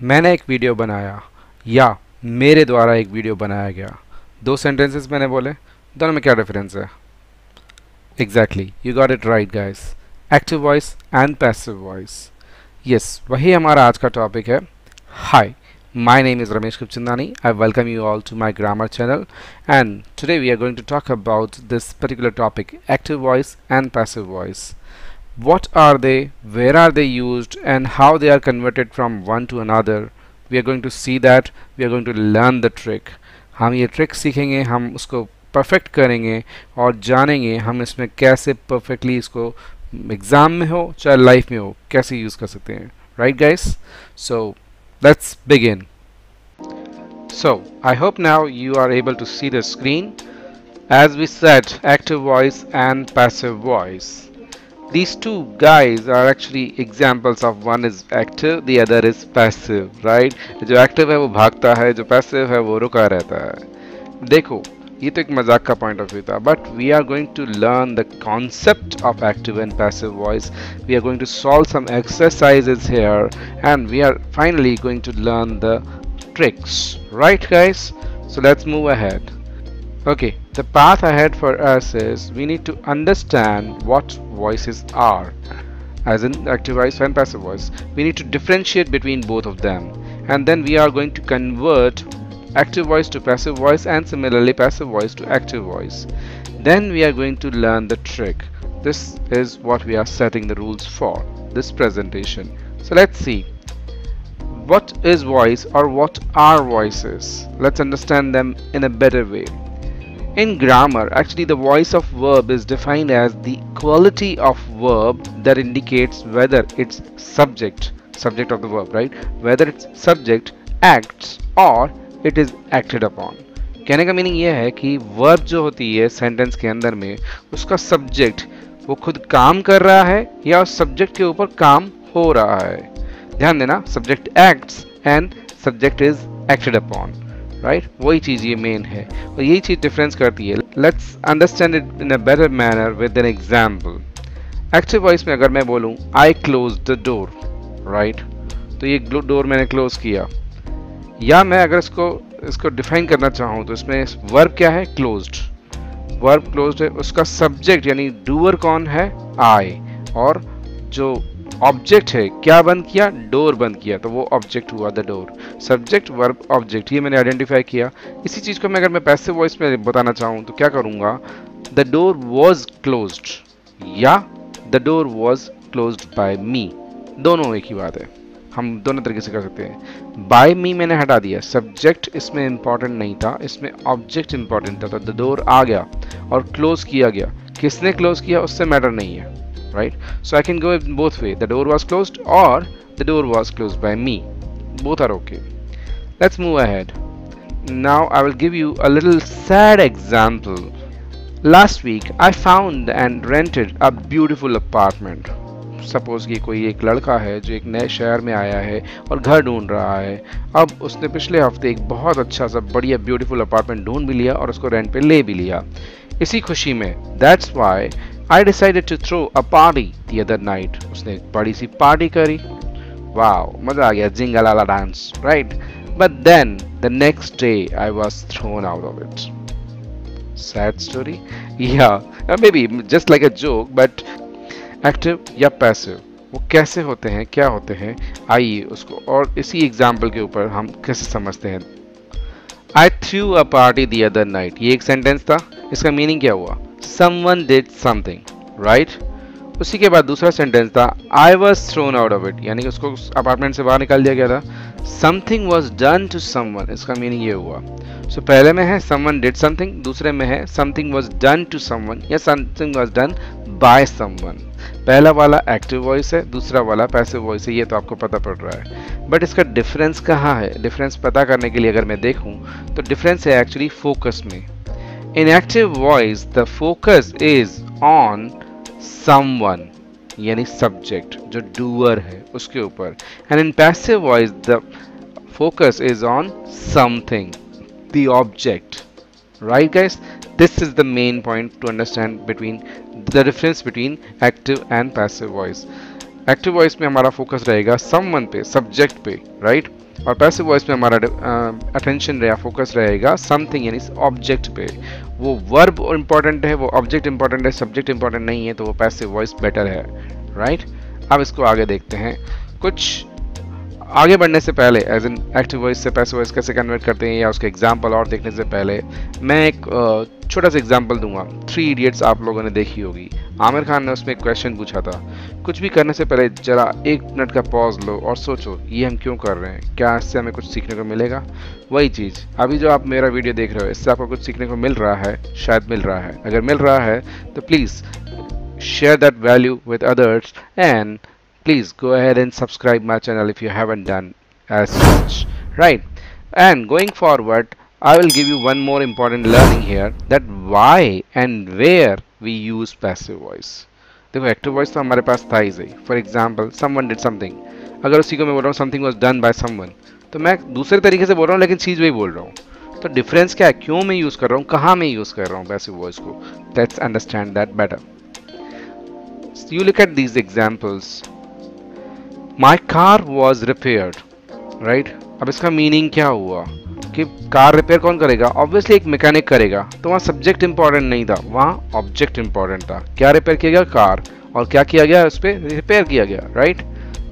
मैंने एक वीडियो बनाया या मेरे द्वारा एक वीडियो बनाया गया। दो सेंटेंसेस मैंने बोले, दोनों में क्या डिफरेंस है? Exactly, you got it right guys. Active voice and passive voice. Yes, वही हमारा आज का टॉपिक है। हाय, my name is Ramesh Kupchandani. I welcome you all to my grammar channel, and today we are going to talk about this particular topic, active voice and passive voice. What are they, where are they used, and how they are converted from one to another? We are going to see that. We are going to learn the trick. हम ये trick सीखेंगे, हम उसको perfect करेंगे और जानेंगे हम इसमें कैसे परफेक्टली इसको एग्ज़ाम में हो चाहे लाइफ में हो कैसे यूज़ कर सकते हैं। Right guys? So let's begin. So I hope now you are able to see the screen. As we said, active voice and passive voice. These two guys are actually examples of one is active, the other is passive, right? जो active है वो भागता है, जो passive है वो रुका रहता है। देखो, ये तो एक मजाक का पॉइंट ऑफ व्यू था, but we are going to learn the concept of active and passive voice. We are going to solve some exercises here and we are finally going to learn the tricks. Right guys? So let's move ahead. Okay, the path ahead for us is we need to understand what voices are, as in active voice and passive voice. We need to differentiate between both of them, and then we are going to convert active voice to passive voice and similarly passive voice to active voice. Then we are going to learn the trick. This is what we are setting the rules for this presentation. So let's see. What is voice or what are voices? Let's understand them in a better way. In grammar, actually the voice of verb is defined as the quality of verb that indicates whether its subject of the verb, right? Whether its subject acts or it is acted upon. कहने का meaning ये है कि verb जो होती है sentence के अंदर में उसका सब्जेक्ट वो खुद काम कर रहा है या उस सब्जेक्ट के ऊपर काम हो रहा है। ध्यान देना, subject acts and subject is acted upon, right? वही चीज ये मेन है और यही चीज डिफरेंस करती है। Let's understand it in a better manner with an example. Active voice में अगर मैं बोलूं आई क्लोज द डोर, राइट? तो ये डोर मैंने क्लोज किया। या मैं अगर इसको डिफाइन करना चाहूँ तो इसमें वर्ब क्या है? क्लोज्ड। वर्ब क्लोज्ड है, उसका सब्जेक्ट यानी डूअर कौन है? आई। और जो ऑब्जेक्ट है क्या बंद किया? डोर बंद किया, तो वो ऑब्जेक्ट हुआ the door. Subject verb object, ये मैंने आइडेंटिफाई किया। इसी चीज को मैं अगर मैं पैसिव वॉइस में बताना चाहूँ तो क्या करूँगा? द डोर वॉज क्लोज्ड या the door was closed by me, दोनों एक ही बात है, हम दोनों तरीके से कर सकते हैं। बाय मी मैंने हटा दिया, सब्जेक्ट इसमें इंपॉर्टेंट नहीं था, इसमें ऑब्जेक्ट इंपॉर्टेंट था, तो द डोर आ गया और क्लोज किया गया। किसने क्लोज किया उससे मैटर नहीं है, right? So I can go in both way. The door was closed or the door was closed by me. Both are okay. Let's move ahead. Now I will give you a little sad example. Last week I found and rented a beautiful apartment. Suppose कि कोई एक लड़का है जो एक नए शहर में आया है और घर ढूंढ रहा है। अब उसने पिछले हफ्ते एक बहुत अच्छा सा बढ़िया ब्यूटीफुल अपार्टमेंट ढूंढ भी लिया और उसको रेंट पे ले भी लिया। इसी खुशी में that's why I decided to throw a party the other night. उसने एक बड़ी सी पार्टी करी। वाओ, मजा आ गया, जिंगलाला dance, right? But then the next day I was thrown out of it. Sad story? Yeah, maybe just like a joke, but active या passive वो कैसे होते हैं, क्या होते हैं, आइए उसको और इसी एग्जाम्पल के ऊपर हम कैसे समझते हैं। I threw a party the other night, ये एक सेंटेंस था, इसका मीनिंग क्या हुआ? Someone did something, right? उसी के बाद दूसरा सेंटेंस था I was thrown out of it, यानी कि उसको अपार्टमेंट से बाहर निकाल दिया गया था। Something was done to someone, इसका मीनिंग ये हुआ। So पहले में है someone did something, दूसरे में है something was done to someone या something was done by someone। पहला वाला एक्टिव वॉइस है, दूसरा वाला पैसिव वॉइस है, ये तो आपको पता पड़ रहा है। बट इसका डिफरेंस कहाँ है? डिफरेंस पता करने के लिए अगर मैं देखूं तो डिफरेंस है एक्चुअली फोकस में। इन active voice the focus is on someone, यानी सब्जेक्ट जो डूअर है उसके ऊपर, and in passive voice the focus is on something, the object. Right guys, this is the main point to understand between the difference between active and passive voice. Active voice में हमारा focus रहेगा someone पे, subject पे, right. और passive voice में हमारा attention रहेगा, focus रहेगा समथिंग यानी ऑब्जेक्ट पे। वो वर्ब इंपॉर्टेंट है, वो ऑब्जेक्ट इंपॉर्टेंट है, सब्जेक्ट इंपॉर्टेंट नहीं है, तो वो पैसिव वॉइस बेटर है, राइट। अब इसको आगे देखते हैं। कुछ आगे बढ़ने से पहले एज एन एक्टिव वॉइस से पैसिव वॉइस कैसे कन्वर्ट करते हैं या उसके एग्जाम्पल और देखने से पहले मैं एक छोटा सा एग्जाम्पल दूंगा। 3 इडियट्स आप लोगों ने देखी होगी। आमिर खान ने उसमें एक क्वेश्चन पूछा था, कुछ भी करने से पहले जरा 1 मिनट का पॉज लो और सोचो ये हम क्यों कर रहे हैं, क्या इससे हमें कुछ सीखने को मिलेगा। वही चीज़ अभी जो आप मेरा वीडियो देख रहे हो, इससे आपको कुछ सीखने को मिल रहा है, शायद मिल रहा है। अगर मिल रहा है तो please share that value with others, and please go ahead and subscribe my channel if you haven't done as such, right? And going forward, I will give you one more important learning here, that why and where we use passive voice. देखो active voice तो हमारे पास था ही सही। For example someone did something, अगर उसी को मैं बोल रहा हूँ something was done by someone, तो मैं दूसरे तरीके से बोल रहा हूँ लेकिन चीज़ वही बोल रहा हूँ। तो डिफरेंस क्या है, क्यों मैं यूज़ कर रहा हूँ, कहाँ मैं यूज़ कर रहा हूँ पैसिव वॉइस को। Let's understand that better. You look at these examples. My car was repaired, right? अब इसका मीनिंग क्या हुआ कि कार रिपेयर कौन करेगा, ऑब्वियसली एक मैकेनिक करेगा। तो वहाँ सब्जेक्ट इंपॉर्टेंट नहीं था, वहाँ ऑब्जेक्ट इंपॉर्टेंट था। क्या रिपेयर किया गया, कार, और क्या किया गया, उस पर रिपेयर किया गया, राइट।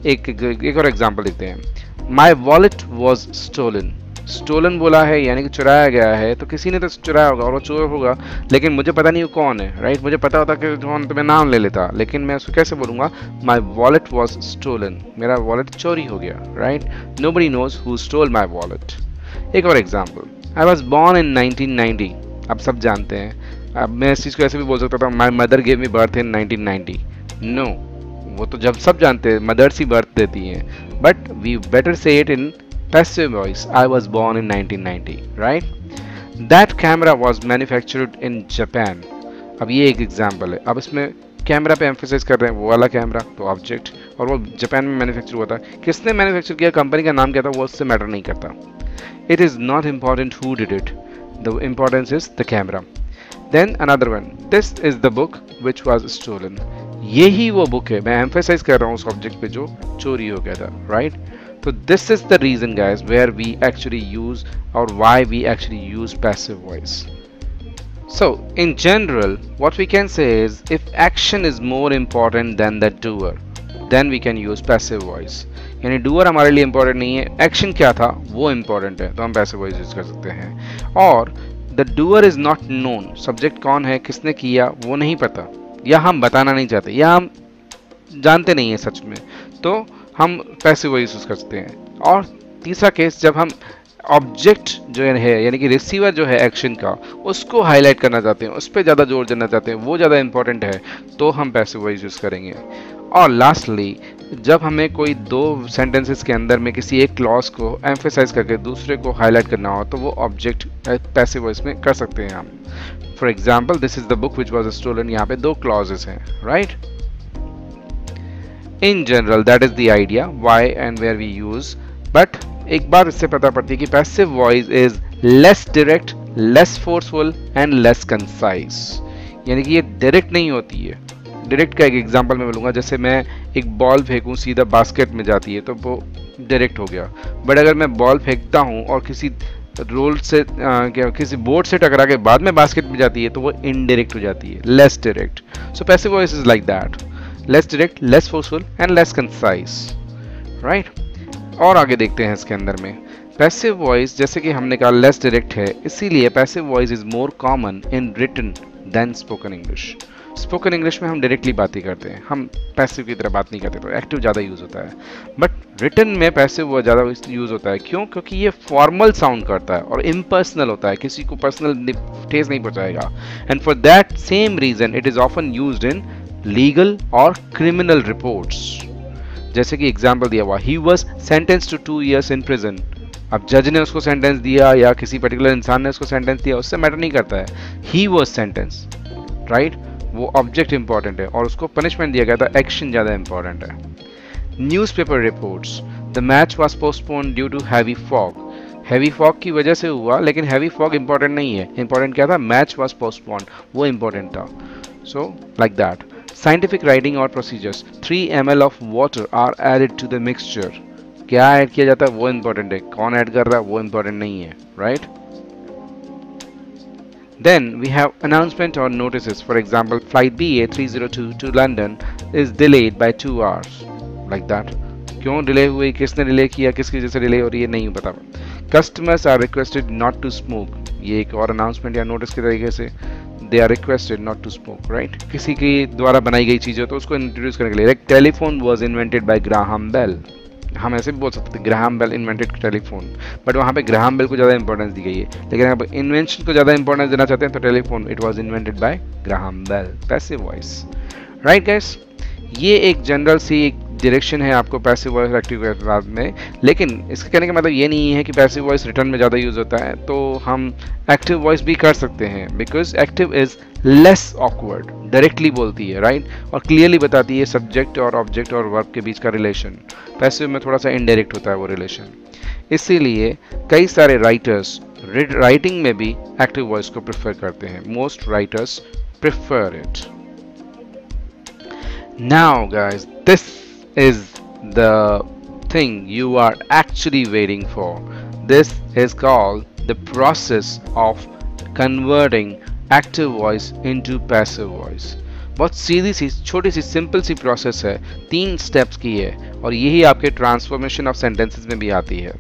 एक और एग्जांपल देखते हैं। My wallet was stolen, stolen बोला है यानी कि चुराया गया है, तो किसी ने तो चुराया होगा और वो चोर होगा, लेकिन मुझे पता नहीं वो कौन है, राइट। मुझे पता होता कि कौन, तो मैं नाम ले लेता, लेकिन मैं उसको कैसे बोलूँगा, माई वॉलेट वॉज स्टोलन, मेरा वॉलेट चोरी हो गया, right. Nobody knows who stole my wallet. एक और example, I was born in 1990, अब सब जानते हैं। अब मैं इस चीज़ को ऐसे भी बोल सकता था, my mother gave me birth in 1990। No, वो तो जब सब जानते हैं मदर्स ही बर्थ देती हैं, बट वी बेटर से it in passive voice. I was born in 1990, right? That camera was manufactured in Japan. अब ये एक एग्जाम्पल है। अब इसमें कैमरा पे एम्फेसाइज कर रहे हैं, वो वाला कैमरा तो ऑब्जेक्ट, और वो जापान में मैन्युफैक्चर हुआ था। किसने मैन्युफैक्चर किया, कंपनी का नाम क्या था, वो उससे मैटर नहीं करता। It is not important who did it, the importance is the camera. Then another one, this is the book which was stolen, यही वो बुक है, मैं एम्फेसाइज कर रहा हूँ उस ऑब्जेक्ट पे जो चोरी हो गया था, right. So this is the reason, guys, where we actually use, or why we actually use passive voice. So in general, what we can say is, if action is more important than the doer, then we can use passive voice. यानी doer हमारे लिए important नहीं है, action क्या था वो important है, तो हम passive voice use कर सकते हैं। और the doer is not known, subject कौन है, किसने किया वो नहीं पता, या हम बताना नहीं चाहते, या हम जानते नहीं हैं सच में, तो हम पैसिव वॉइस यूज कर सकते हैं। और तीसरा केस, जब हम ऑब्जेक्ट जो है यानी कि रिसीवर जो है एक्शन का, उसको हाईलाइट करना चाहते हैं, उस पर ज़्यादा जोर देना चाहते हैं, वो ज़्यादा इंपॉर्टेंट है, तो हम पैसिव वॉइस यूज़ करेंगे। और लास्टली, जब हमें कोई 2 सेंटेंसेस के अंदर में किसी एक क्लॉज को एम्फेसाइज करके दूसरे को हाईलाइट करना हो, तो वो ऑब्जेक्ट पैसिव वॉइस में कर सकते हैं हम। For example, this is the book which was stolen, यहाँ पे 2 क्लॉजेस हैं, right. In general, that is the idea why and where we use. But एक बात इससे पता पड़ती है कि passive voice is less direct, less forceful and less concise. यानी कि ये direct नहीं होती है। Direct का एक एग्जांपल मैं बोलूँगा, जैसे मैं एक बॉल फेंकूँ सीधा बास्केट में जाती है तो वो direct हो गया। बट अगर मैं बॉल फेंकता हूँ और किसी रोल से किसी बोर्ड से टकरा के बाद में बास्केट में जाती है तो वो इनडायरेक्ट हो जाती है, less direct. So passive voice is like that. Less direct, less forceful and less concise, right? और आगे देखते हैं इसके अंदर में पैसिव वॉइस, जैसे कि हमने कहा लेस डायरेक्ट है, इसीलिए passive voice is more common in written than spoken English. Spoken English में हम डायरेक्टली बात ही करते हैं, हम पैसिव की तरह बात नहीं करते, तो एक्टिव ज़्यादा यूज़ होता है। बट रिटन में पैसिव ज़्यादा यूज़ होता है, क्यों? क्योंकि ये फॉर्मल साउंड करता है और इम्पर्सनल होता है, किसी को पर्सनल ठेस नहीं पहुँचाएगा। And for that same reason it is often used in legal और क्रिमिनल रिपोर्ट्स। जैसे कि एग्जाम्पल दिया हुआ, he was sentence to 2 years in prison. अब जज ने उसको सेंटेंस दिया या किसी पर्टिकुलर इंसान ने उसको सेंटेंस दिया, उससे मैटर नहीं करता है, ही वॉज सेंटेंस, राइट। वो ऑब्जेक्ट इंपॉर्टेंट है और उसको पनिशमेंट दिया गया था, एक्शन ज़्यादा इंपॉर्टेंट है। Newspaper reports, the match was postpone due to heavy fog. Heavy fog की वजह से हुआ, लेकिन हैवी फॉग इंपॉर्टेंट नहीं है, इंपॉर्टेंट क्या था, मैच वॉज पोस्टपोन, वो इंपॉर्टेंट था। So like that. Scientific writing or procedures. 3 ml of water are added to the mixture. क्या ऐड किया जाता है वो इंपॉर्टेंट है, कौन ऐड कर रहा है वो इंपॉर्टेंट नहीं है, right? Then we have announcement or notices. For example, flight BA302 to London is delayed by 2 hours. Like that. क्यों डिले हुई, किसने डिले किया, किसकी वजह से डिले हो रही है, नहीं पता. Customers are requested not to smoke. ये एक और अनाउंसमेंट या नोटिस के तरीके से they are requested not to smoke, right? किसी की द्वारा बनाई गई चीज़ हो तो उसको इंट्रोड्यूस करने के लिए. Like telephone was invented by Graham Bell. हम ऐसे भी बोल सकते थे Graham Bell invented telephone, but वहाँ पे ग्राहम बेल को ज़्यादा इंपॉर्टेंस दी गई है. लेकिन यहाँ पे इन्वेंशन को ज़्यादा इंपॉर्टेंस देना चाहते हैं तो telephone it was invented by Graham Bell. Passive voice, right guys? ये एक जनरल सी एक डायरेक्शन है आपको पैसिव वॉइस एक्टिव वॉइस बाद में. लेकिन इसके कहने का मतलब ये नहीं है कि पैसिव वॉइस रिटर्न में ज़्यादा यूज़ होता है, तो हम एक्टिव वॉइस भी कर सकते हैं. Because active is less awkward, directly बोलती है, राइट? और क्लियरली बताती है सब्जेक्ट और ऑब्जेक्ट और वर्ब के बीच का रिलेशन. पैसिव में थोड़ा सा इनडायरेक्ट होता है वो रिलेशन. इसीलिए कई सारे राइटर्स राइटिंग में भी एक्टिव वॉइस को प्रेफर करते हैं. Most writers prefer it. Now guys, this is the thing you are actually waiting for. This is called the process of converting active voice into passive voice. बहुत सीधी सी छोटी सी simple सी process है, 3 steps की है, और यही आपके ट्रांसफॉर्मेशन ऑफ सेंटेंसेस में भी आती है.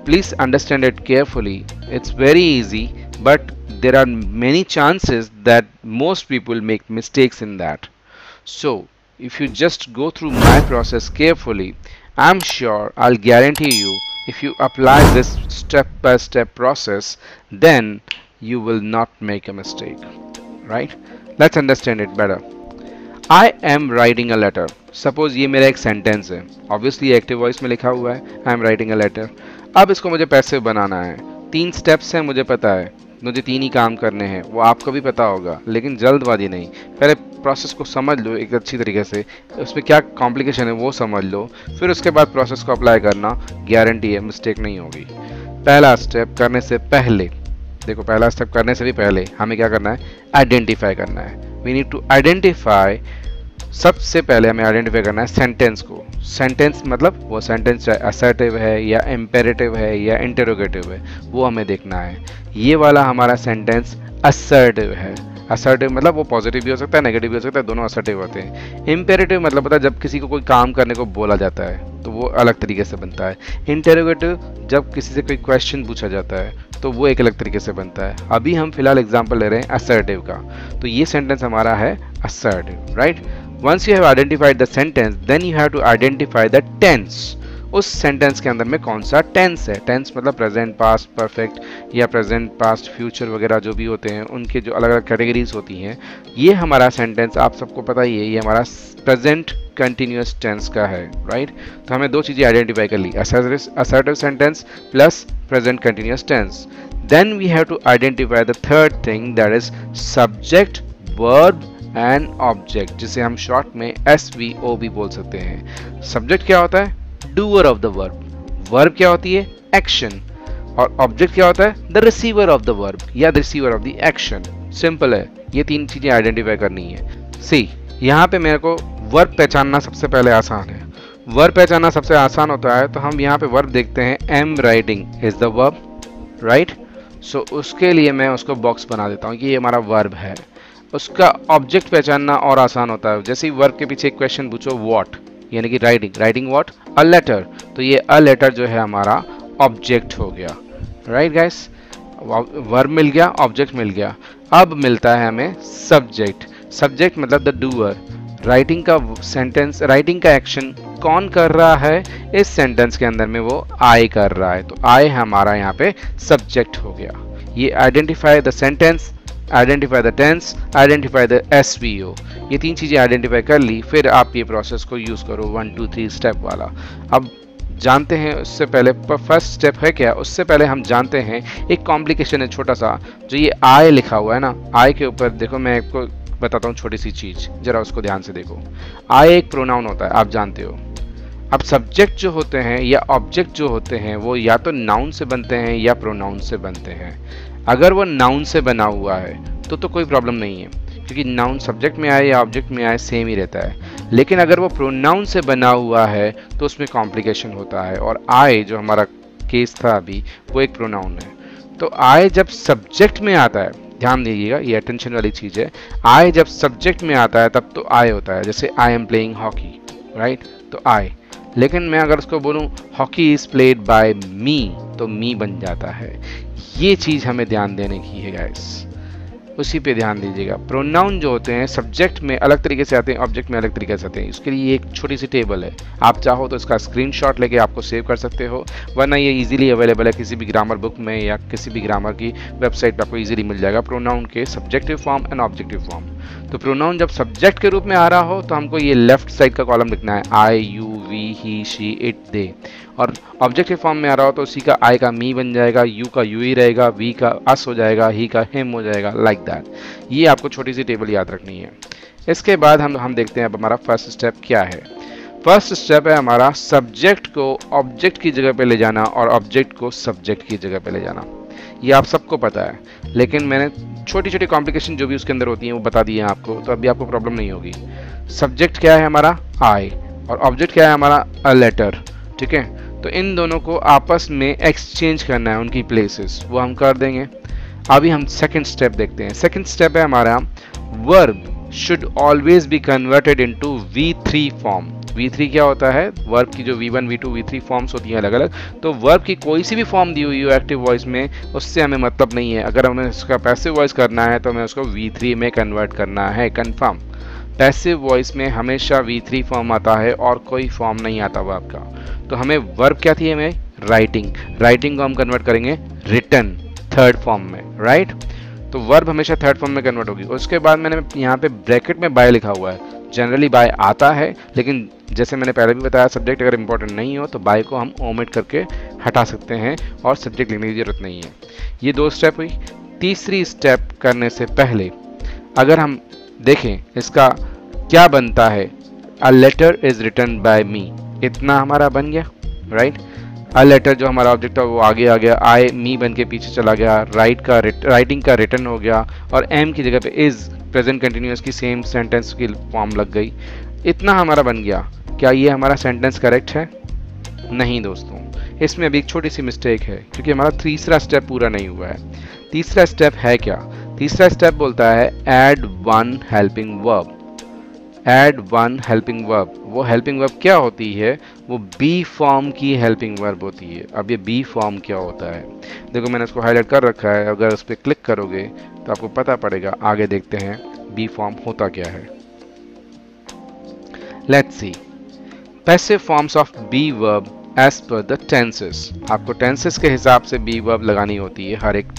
Please understand it carefully. It's very easy, but there are many chances that most people make mistakes in that. So if you just go through my process carefully, I'm sure, I'll guarantee you, if you apply this step-by-step process, then you will not make a mistake, right? Let's understand it better. I am writing a letter. Suppose ये मेरा एक sentence है, obviously active voice में लिखा हुआ है I am writing a letter. अब इसको मुझे passive बनाना है. 3 steps हैं, मुझे पता है, मुझे 3 ही काम करने हैं, वो आपको भी पता होगा, लेकिन जल्दबाजी नहीं. पहले प्रोसेस को समझ लो एक अच्छी तरीके से, उसमें क्या कॉम्प्लिकेशन है वो समझ लो, फिर उसके बाद प्रोसेस को अप्लाई करना. गारंटी है मिस्टेक नहीं होगी. पहला स्टेप करने से पहले, देखो पहला स्टेप करने से भी पहले हमें क्या करना है, आइडेंटिफाई करना है. We need to identify. सबसे पहले हमें आइडेंटिफाई करना है सेंटेंस को. सेंटेंस मतलब वो सेंटेंस चाहे असर्टिव है या इम्पेरेटिव है या इंटरोगेटिव है, वो हमें देखना है. ये वाला हमारा सेंटेंस असर्टिव है. असर्टिव मतलब वो पॉजिटिव भी हो सकता है, नेगेटिव भी हो सकता है, दोनों असर्टिव होते हैं. इम्पेरेटिव मतलब पता है जब किसी को कोई काम करने को बोला जाता है तो वो अलग तरीके से बनता है. इंटरोगेटिव जब किसी से कोई क्वेश्चन पूछा जाता है तो वो एक अलग तरीके से बनता है. अभी हम फिलहाल एग्जाम्पल ले रहे हैं असर्टिव का, तो ये सेंटेंस हमारा है assertive, right? Once you have identified the sentence, then you have to identify the tense. उस सेंटेंस के अंदर में कौन सा टेंस है. टेंस मतलब प्रेजेंट, पास्ट, परफेक्ट या प्रेजेंट, पास्ट, फ्यूचर वगैरह जो भी होते हैं, उनके जो अलग अलग कैटेगरीज होती हैं. ये हमारा सेंटेंस आप सबको पता ही है, ये हमारा प्रेजेंट कंटिन्यूअस टेंस का है, राइट? तो हमें 2 चीज़ें आइडेंटिफाई कर ली, assertive sentence plus present continuous tense. Then we have to identify the third thing, that is subject, verb and object, जिसे हम शॉर्ट में SVO भी बोल सकते हैं. सब्जेक्ट क्या होता है, doer of the verb. Verb क्या होती है, एक्शन. और ऑब्जेक्ट क्या होता है, the receiver of the verb या the receiver of the action. Simple है, ये 3 चीजें आइडेंटिफाई करनी है. सी, यहाँ पे मेरे को वर्ब पहचानना सबसे पहले आसान है. वर्ब पहचानना सबसे आसान होता है, तो हम यहाँ पे वर्ब देखते हैं, am writing is the verb, right? So उसके लिए मैं उसको बॉक्स बना देता हूँ कि ये हमारा वर्ब है. उसका ऑब्जेक्ट पहचानना और आसान होता है. जैसे ही वर्ब के पीछे एक क्वेश्चन पूछो, व्हाट, यानी कि राइटिंग व्हाट, अ लेटर, तो ये अ लेटर जो है हमारा ऑब्जेक्ट हो गया, राइट गाइस? वर्ब मिल गया, ऑब्जेक्ट मिल गया. अब मिलता है हमें सब्जेक्ट. सब्जेक्ट मतलब द डूअर. राइटिंग का सेंटेंस, राइटिंग का एक्शन कौन कर रहा है इस सेंटेंस के अंदर में, वो आई कर रहा है, तो आई हमारा यहाँ पे सब्जेक्ट हो गया. ये identify the sentence, identify the tense, identify the SVO. ये 3 चीज़ें आइडेंटिफाई कर ली, फिर आप ये प्रोसेस को यूज़ करो 1 2 3 स्टेप वाला. अब जानते हैं उससे पहले फर्स्ट स्टेप है क्या, उससे पहले हम जानते हैं एक कॉम्प्लिकेशन है छोटा सा, जो ये आई लिखा हुआ है ना, आई के ऊपर देखो मैं आपको बताता हूँ छोटी सी चीज़, जरा उसको ध्यान से देखो. आई एक प्रोनाउन होता है, आप जानते हो. अब सब्जेक्ट जो होते हैं या ऑब्जेक्ट जो होते हैं वो या तो नाउन से बनते हैं या प्रोनाउन से बनते हैं. अगर वो नाउन से बना हुआ है तो कोई प्रॉब्लम नहीं है, क्योंकि नाउन सब्जेक्ट में आए या ऑब्जेक्ट में आए सेम ही रहता है। लेकिन अगर वो प्रोनाउन से बना हुआ है तो उसमें कॉम्प्लिकेशन होता है। और आई जो हमारा केस था अभी, वो एक प्रोनाउन है। तो आई जब सब्जेक्ट में आता है, ध्यान दीजिएगा, ये अटेंशन वाली चीज़ है। आई जब सब्जेक्ट में आता है तब तो आई होता है, जैसे I am playing hockey, right, तो आई। लेकिन मैं अगर उसको बोलूँ हॉकी इज प्लेड बाय मी, तो मी बन जाता है। ये चीज़ हमें ध्यान देने की है गाइस, उसी पे ध्यान दीजिएगा। प्रोनाउन जो होते हैं सब्जेक्ट में अलग तरीके से आते हैं, ऑब्जेक्ट में अलग तरीके से आते हैं। इसके लिए एक छोटी सी टेबल है, आप चाहो तो इसका स्क्रीनशॉट लेके आपको सेव कर सकते हो, वरना ये इजीली अवेलेबल है किसी भी ग्रामर बुक में या किसी भी ग्रामर की वेबसाइट पर आपको इजीली मिल जाएगा। प्रोनाउन के subjective form and objective form. तो प्रोनाउन जब सब्जेक्ट के रूप में आ रहा हो तो हमको ये लेफ्ट साइड का कॉलम लिखना है, I, you, we, he, she, it, they. और ऑब्जेक्टिव फॉर्म में आ रहा हो तो उसी का आई का मी बन जाएगा, यू का यू ही रहेगा, वी का अस हो जाएगा, ही का हिम हो जाएगा, लाइक दैट। ये आपको छोटी सी टेबल याद रखनी है। इसके बाद हम देखते हैं अब हमारा फर्स्ट स्टेप क्या है। फर्स्ट स्टेप है हमारा सब्जेक्ट को ऑब्जेक्ट की जगह पे ले जाना और ऑब्जेक्ट को सब्जेक्ट की जगह पे ले जाना। ये आप सबको पता है, लेकिन मैंने छोटी छोटी कॉम्प्लिकेशन जो भी उसके अंदर होती हैं वो बता दी है आपको, तो अभी आपको प्रॉब्लम नहीं होगी। सब्जेक्ट क्या है हमारा आई और ऑब्जेक्ट क्या है हमारा अ लेटर, ठीक है। तो इन दोनों को आपस में एक्सचेंज करना है, उनकी प्लेसेस, वो हम कर देंगे। अभी हम सेकंड स्टेप देखते हैं। सेकंड स्टेप है हमारा verb should always be converted into V3 form. V3 क्या होता है? वर्ब की जो V1, V2, V3 फॉर्म्स होती हैं अलग अलग। तो वर्ब की कोई सी भी फॉर्म दी हुई हो एक्टिव वॉइस में, उससे हमें मतलब नहीं है। अगर हमें उसका पैसिव वॉइस करना है तो हमें उसको V3 में कन्वर्ट करना है, कन्फर्म। पैसिव वॉइस में हमेशा V3 फॉर्म आता है और कोई फॉर्म नहीं आता वर्ब का। तो हमें वर्ब क्या थी, हमें राइटिंग, राइटिंग को हम कन्वर्ट करेंगे रिटन, थर्ड फॉर्म में, राइट। तो वर्ब हमेशा थर्ड फॉर्म में कन्वर्ट होगी। उसके बाद मैंने यहाँ पे ब्रैकेट में बाय लिखा हुआ है। जनरली बाय आता है, लेकिन जैसे मैंने पहले भी बताया सब्जेक्ट अगर इंपॉर्टेंट नहीं हो तो बाय को हम ओमिट करके हटा सकते हैं और सब्जेक्ट लिखने की जरूरत नहीं है। ये दो स्टेप हुई। तीसरी स्टेप करने से पहले अगर हम देखें इसका क्या बनता है, a letter is written by me, इतना हमारा बन गया, राइट। अ लेटर जो हमारा ऑब्जेक्ट था वो आगे आ गया, आई मी बन के पीछे चला गया, राइटिंग का रिटर्न हो गया और एम की जगह पे इज प्रेजेंट कंटिन्यूअस की सेम सेंटेंस की फॉर्म लग गई। इतना हमारा बन गया। क्या ये हमारा सेंटेंस करेक्ट है? नहीं दोस्तों, इसमें अभी एक छोटी सी मिस्टेक है, क्योंकि हमारा तीसरा स्टेप पूरा नहीं हुआ है। तीसरा स्टेप है क्या? तीसरा स्टेप बोलता है add one helping verb. Add one helping verb. वो हेल्पिंग वर्ब क्या होती है? वो बी फॉर्म की हेल्पिंग वर्ब होती है। अब ये बी फॉर्म क्या होता है? देखो मैंने इसको हाईलाइट कर रखा है, अगर उस पर क्लिक करोगे तो आपको पता पड़ेगा। आगे देखते हैं बी फॉर्म होता क्या है। Let's see passive forms of be verb as per the tenses. आपको टेंसेस के हिसाब से बी वर्ब लगानी होती है हर एक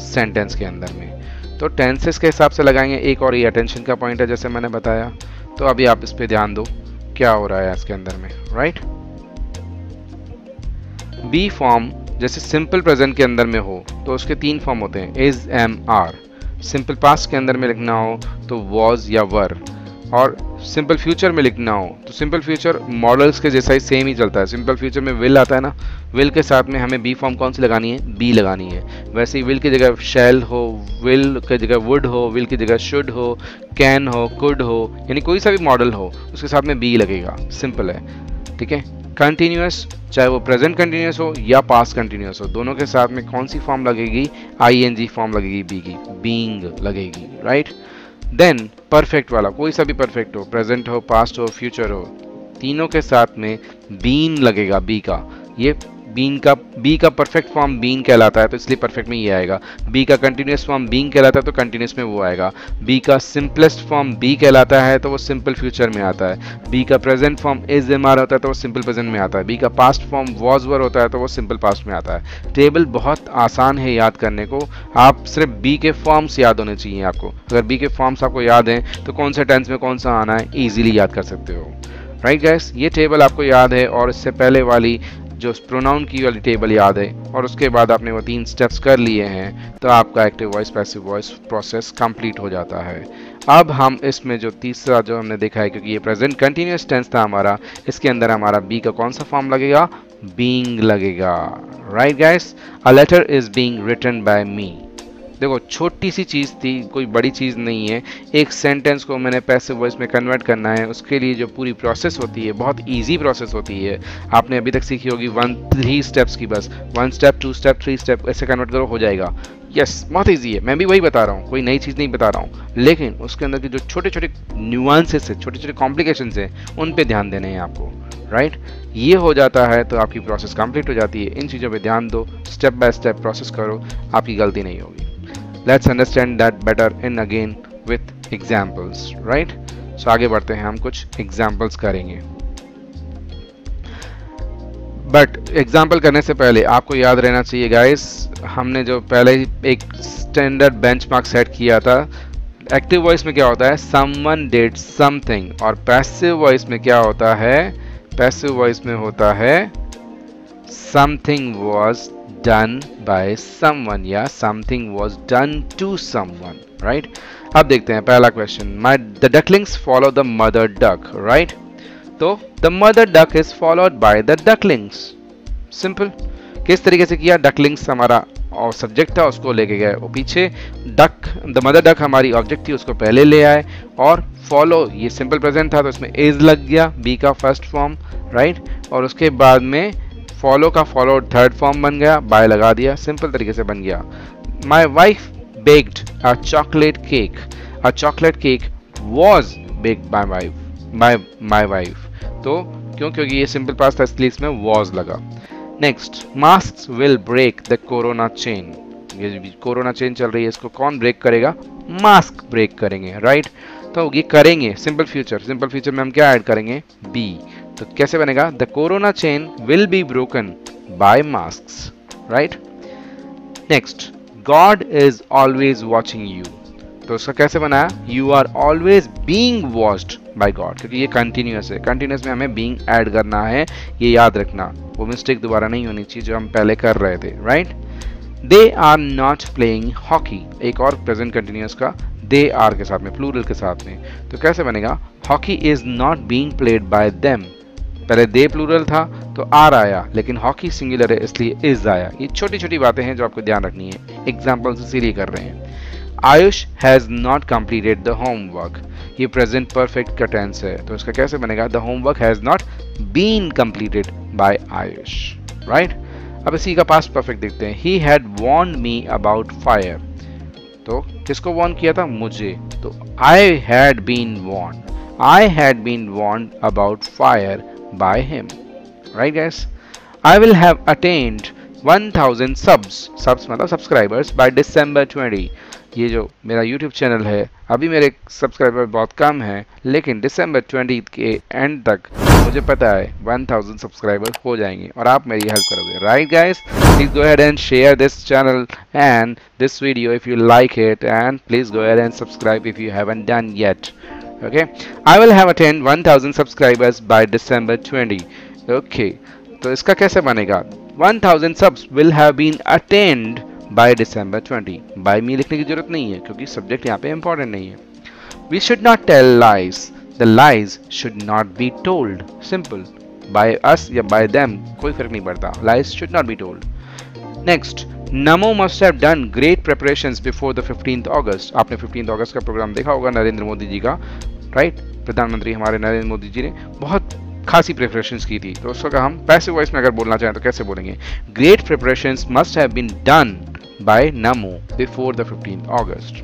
सेंटेंस के अंदर में। तो टेंसेस के हिसाब से लगाएंगे। एक और ये अटेंशन का पॉइंट है, जैसे मैंने बताया। तो अभी आप इस पे ध्यान दो क्या हो रहा है इसके अंदर में, राइट। बी फॉर्म जैसे सिंपल प्रेजेंट के अंदर में हो तो उसके तीन फॉर्म होते हैं, is, am, are. Simple past के अंदर में लिखना हो तो वॉज या वर, और सिंपल फ्यूचर में लिखना हो तो सिंपल फ्यूचर मॉडल्स के जैसा ही सेम ही चलता है। सिंपल फ्यूचर में विल आता है ना, विल के साथ में हमें बी फॉर्म कौन सी लगानी है? बी लगानी है। वैसे ही विल की जगह शैल हो, विल की जगह वुड हो, विल की जगह शुड हो, कैन हो, कुड हो, यानी कोई सा भी मॉडल हो उसके साथ में बी लगेगा। सिंपल है, ठीक है। कंटिन्यूअस, चाहे वो प्रेजेंट कंटिन्यूअस हो या पास्ट कंटिन्यूअस हो, दोनों के साथ में कौन सी फॉर्म लगेगी? आईएनजी फॉर्म लगेगी, बी की, बीइंग लगेगी, राइट। देन परफेक्ट वाला, कोई सा भी परफेक्ट हो, प्रेजेंट हो, पास्ट हो, फ्यूचर हो, तीनों के साथ में बीन लगेगा, बी का। ये बी का परफेक्ट फॉर्म बीन कहलाता है, तो इसलिए परफेक्ट में ये आएगा। बी का कंटिन्यूअस फॉर्म बीन कहलाता है तो कंटिन्यूअस में वो आएगा। बी का सिंपलेस्ट फॉर्म बी कहलाता है तो वो सिंपल फ्यूचर में आता है। बी का present form is, am, are होता है तो वो सिंपल प्रेजेंट में आता है। बी का पास्ट फॉर्म वॉज, वर होता है तो वो सिंपल पास्ट में आता है। टेबल बहुत आसान है याद करने को, आप सिर्फ बी के फॉर्म्स याद होने चाहिए आपको। अगर बी के फॉर्म्स आपको याद हैं तो कौन से टेंस में कौन सा आना है ईजिली याद कर सकते हो, राइट गाइस। ये टेबल आपको याद है और इससे पहले वाली जो प्रोनाउन की वाली टेबल याद है, और उसके बाद आपने वो 3 स्टेप्स कर लिए हैं तो आपका active voice passive voice process complete हो जाता है। अब हम इसमें जो तीसरा जो हमने देखा है, क्योंकि ये प्रेजेंट कंटिन्यूअस टेंस था हमारा, इसके अंदर हमारा बी का कौन सा फॉर्म लगेगा? बीइंग लगेगा, right guys. A letter is being written by me. देखो छोटी सी चीज़ थी, कोई बड़ी चीज़ नहीं है। एक सेंटेंस को मैंने पैसिव वॉइस में कन्वर्ट करना है, उसके लिए जो पूरी प्रोसेस होती है बहुत इजी प्रोसेस होती है। आपने अभी तक सीखी होगी 3 स्टेप्स की, बस 1 स्टेप 2 स्टेप 3 स्टेप ऐसे कन्वर्ट करो, हो जाएगा। यस, बहुत ईजी है, मैं भी वही बता रहा हूँ, कोई नई चीज़ नहीं बता रहा हूँ, लेकिन उसके अंदर के जो छोटे छोटे न्यूआंसेस है, छोटे छोटे कॉम्प्लिकेशंस हैं, उन पे ध्यान देने हैं आपको, राइट। ये हो जाता है तो आपकी प्रोसेस कंप्लीट हो जाती है। इन चीज़ों पे ध्यान दो, स्टेप बाय स्टेप प्रोसेस करो, आपकी गलती नहीं होगी। Let's understand that better in again with examples, right? So आगे बढ़ते हैं, हम कुछ examples करेंगे। But example करने से पहले आपको याद रहना चाहिए guys, हमने जो पहले एक standard benchmark सेट किया था। एक्टिव वॉइस में क्या होता है, someone did something, और पैसिव वॉइस में क्या होता है, पैसिव वॉइस में होता है something was done by someone या something was done to someone, right? अब देखते हैं पहला question, the ducklings follow the mother duck, right? तो the mother duck is followed by the ducklings, simple। किस तरीके से किया, ducklings हमारा और सब्जेक्ट था, उसको लेके गए वो पीछे, डक द मदर डक हमारी ऑब्जेक्ट थी, उसको पहले ले आए, और फॉलो ये सिंपल प्रेजेंट था तो इसमें इज लग गया, बी का फर्स्ट फॉर्म, राइट, और उसके बाद में फॉलो का फॉलो थर्ड फॉर्म बन गया, बाय लगा दिया, सिंपल तरीके से बन गया। My wife baked a chocolate cake, a chocolate cake was baked bye my wife, तो क्योंकि ये सिंपल पास्ट था इसलिए इसमें वॉज लगा। Next, mask will break the corona chain, ये कोरोना चेन चल रही है, इसको कौन ब्रेक करेगा, मास्क ब्रेक करेंगे, राइट। तो ये करेंगे सिंपल फ्यूचर में हम क्या ऐड करेंगे, बी, तो कैसे बनेगा, the corona chain will be broken by masks, right. Next, God is always watching you, तो उसका कैसे बनाया, you are always being watched by God, क्योंकि ये कंटिन्यूअस है, कंटिन्यूअस में हमें बीइंग ऐड करना है, ये याद रखना, वो मिस्टेक दोबारा नहीं होनी चाहिए जो हम पहले कर रहे थे, right. They are not playing hockey, एक और प्रेजेंट कंटिन्यूअस का दे आर के साथ में, प्लूरल के साथ में, तो कैसे बनेगा, hockey is not being played by them, पहले दे प्लूरल था तो आर आया, लेकिन हॉकी सिंगुलर है इसलिए इज आया। ये छोटी छोटी बातें हैं जो आपको ध्यान रखनी है, एग्जाम्पल्स इसीलिए कर रहे हैं। Ayush has not completed the homework, ये प्रेजेंट परफेक्ट का टेंस है, तो इसका कैसे बनेगा, the homework has not been completed by Ayush, right. अब इसी का पास्ट परफेक्ट देखते हैं, he had warned me about fire, तो किसको वार्न किया था, मुझे, तो I had been warned about fire by him, right guys? I will have attained 1000 subs मतलब subscribers by December 20, ये जो मेरा YouTube चैनल है, अभी मेरे सब्सक्राइबर बहुत कम हैं, लेकिन December 20 के एंड तक मुझे पता है 1000 सब्सक्राइबर हो जाएंगे और आप मेरी हेल्प करोगे, right guys? Please go ahead and share this channel and this video if you like it, and please go ahead and subscribe if you haven't done yet. Okay, I will have attained 1000 subscribers by December 20. Okay, तो इसका कैसे बनेगा, 1000 subs will have been attained by December 20. by me लिखने की जरूरत नहीं है क्योंकि सब्जेक्ट यहाँ पे इंपॉर्टेंट नहीं है। We should not tell lies. The lies should not be told. Simple. By us या by them कोई फर्क नहीं पड़ता. Lies should not be told. Next, Namo must have done great preparations before the 15th August. आपने 15th अगस्त का programme देखा होगा नरेंद्र मोदी जी का, राइट। प्रधानमंत्री हमारे नरेंद्र मोदी जी ने बहुत खासी प्रिपरेशंस की थी, तो उसका हम पैसिव वॉइस में अगर बोलना चाहें तो कैसे बोलेंगे, great preparations must have been done by Namo before the 15th August.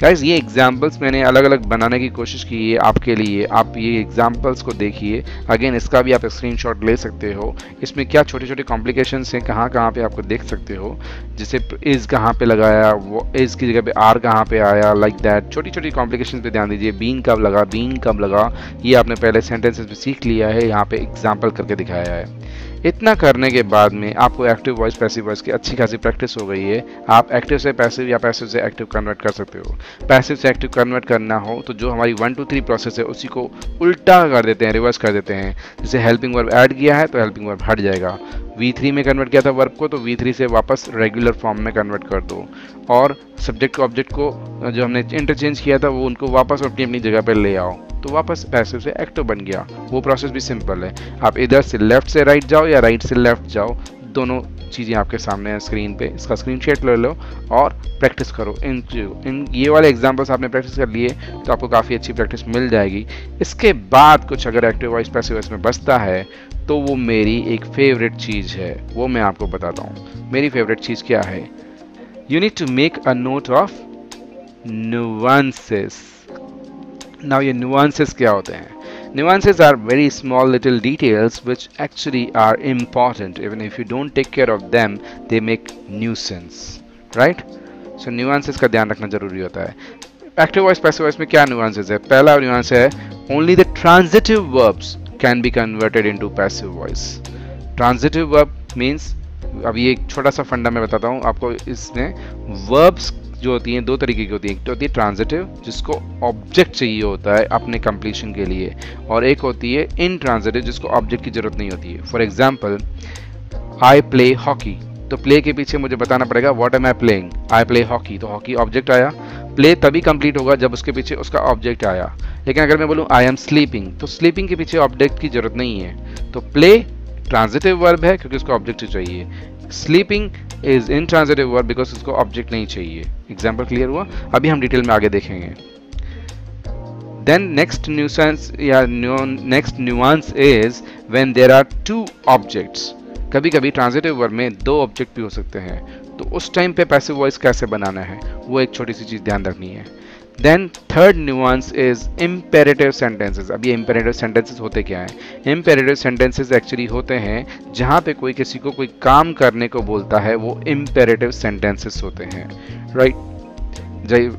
Guys ये एग्जाम्पल्स मैंने अलग अलग बनाने की कोशिश की है आपके लिए, आप ये एग्जाम्पल्स को देखिए। अगेन इसका भी आप स्क्रीनशॉट ले सकते हो, इसमें क्या छोटे छोटे कॉम्प्लिकेशंस हैं कहाँ कहाँ पे आपको देख सकते हो, जैसे इज़ कहाँ पे लगाया, वो इज़ की जगह पे आर कहाँ पे आया, लाइक दैट छोटी छोटी कॉम्प्लिकेशंस पे ध्यान दीजिए। बीन कब लगा, ये आपने पहले सेंटेंसेस में सीख लिया है, यहाँ पे एग्जाम्पल करके दिखाया है। इतना करने के बाद में आपको एक्टिव वॉइस पैसिव वॉइस की अच्छी खासी प्रैक्टिस हो गई है। आप एक्टिव से पैसिव या पैसिव से एक्टिव कन्वर्ट कर सकते हो। पैसिव से एक्टिव कन्वर्ट करना हो तो जो हमारी 1 2 3 प्रोसेस है उसी को उल्टा कर देते हैं, रिवर्स कर देते हैं। जैसे हेल्पिंग वर्ब ऐड किया है तो हेल्पिंग वर्ब हट जाएगा। V3 में कन्वर्ट किया था वर्ब को तो V3 से वापस रेगुलर फॉर्म में कन्वर्ट कर दो, और सब्जेक्ट को ऑब्जेक्ट को जो हमने इंटरचेंज किया था वो उनको वापस अपनी अपनी जगह पर ले आओ, तो वापस पैसिव से एक्टिव बन गया। वो प्रोसेस भी सिंपल है। आप इधर से लेफ्ट से राइट जाओ या राइट से लेफ्ट जाओ, दोनों चीज़ें आपके सामने हैं स्क्रीन पे। इसका स्क्रीनशॉट ले लो और प्रैक्टिस करो इन ये वाले एग्जांपल्स आपने प्रैक्टिस कर लिए तो आपको काफ़ी अच्छी प्रैक्टिस मिल जाएगी। इसके बाद कुछ अगर एक्टिव वॉइस पैसिव वॉइस में बचता है तो वो मेरी एक फेवरेट चीज़ है, वो मैं आपको बताता हूँ। मेरी फेवरेट चीज़ क्या है? You need to make a note of nuances. Now ये नुआंसेस क्या होते हैं? Nuances are very small little details which actually are important. Even if you don't take care of them, they make nuisance, right? So nuances का ध्यान रखना जरूरी होता है। Active voice, passive voice में क्या nuances है? पहला nuance है only the transitive verbs can be converted into passive voice. Transitive verb means, अब ये एक छोटा सा फंडा मैं बताता हूँ आपको। इसमें verbs जो होती हैं दो तरीके की होती है। एक तो होती है ट्रांजिटिव जिसको ऑब्जेक्ट चाहिए होता है अपने कंप्लीशन के लिए, और एक होती है इनट्रांजिटिव जिसको ऑब्जेक्ट की जरूरत नहीं होती है। For example I play hockey, तो प्ले के पीछे मुझे बताना पड़ेगा what am I playing, I play hockey, तो हॉकी ऑब्जेक्ट आया। प्ले तभी कंप्लीट होगा जब उसके पीछे उसका ऑब्जेक्ट आया। लेकिन अगर मैं बोलूँ आई एम स्लीपिंग, तो स्लीपिंग के पीछे ऑब्जेक्ट की जरूरत नहीं है। तो प्ले ट्रांजिटिव वर्ब है क्योंकि उसको ऑब्जेक्ट चाहिए। Sleeping is intransitive verb because उसको ऑब्जेक्ट नहीं चाहिए। एग्जाम्पल क्लियर हुआ? अभी हम डिटेल में आगे देखेंगे। देन नेक्स्ट न्यूसेंस या next nuance is when there are two objects. कभी कभी ट्रांजिटिव वर्ब में दो ऑब्जेक्ट भी हो सकते हैं, तो उस टाइम पे पैसिव वॉइस कैसे बनाना है वो एक छोटी सी चीज ध्यान रखनी है। Then third nuance is imperative sentences. अब ये इम्पेरेटिव सेंटेंसेस होते क्या हैं? इम्पेरेटिव सेंटेंसेस एक्चुअली होते हैं जहाँ पे कोई किसी को कोई काम करने को बोलता है, वो इम्पेरेटिव सेंटेंसेस होते हैं, राइट?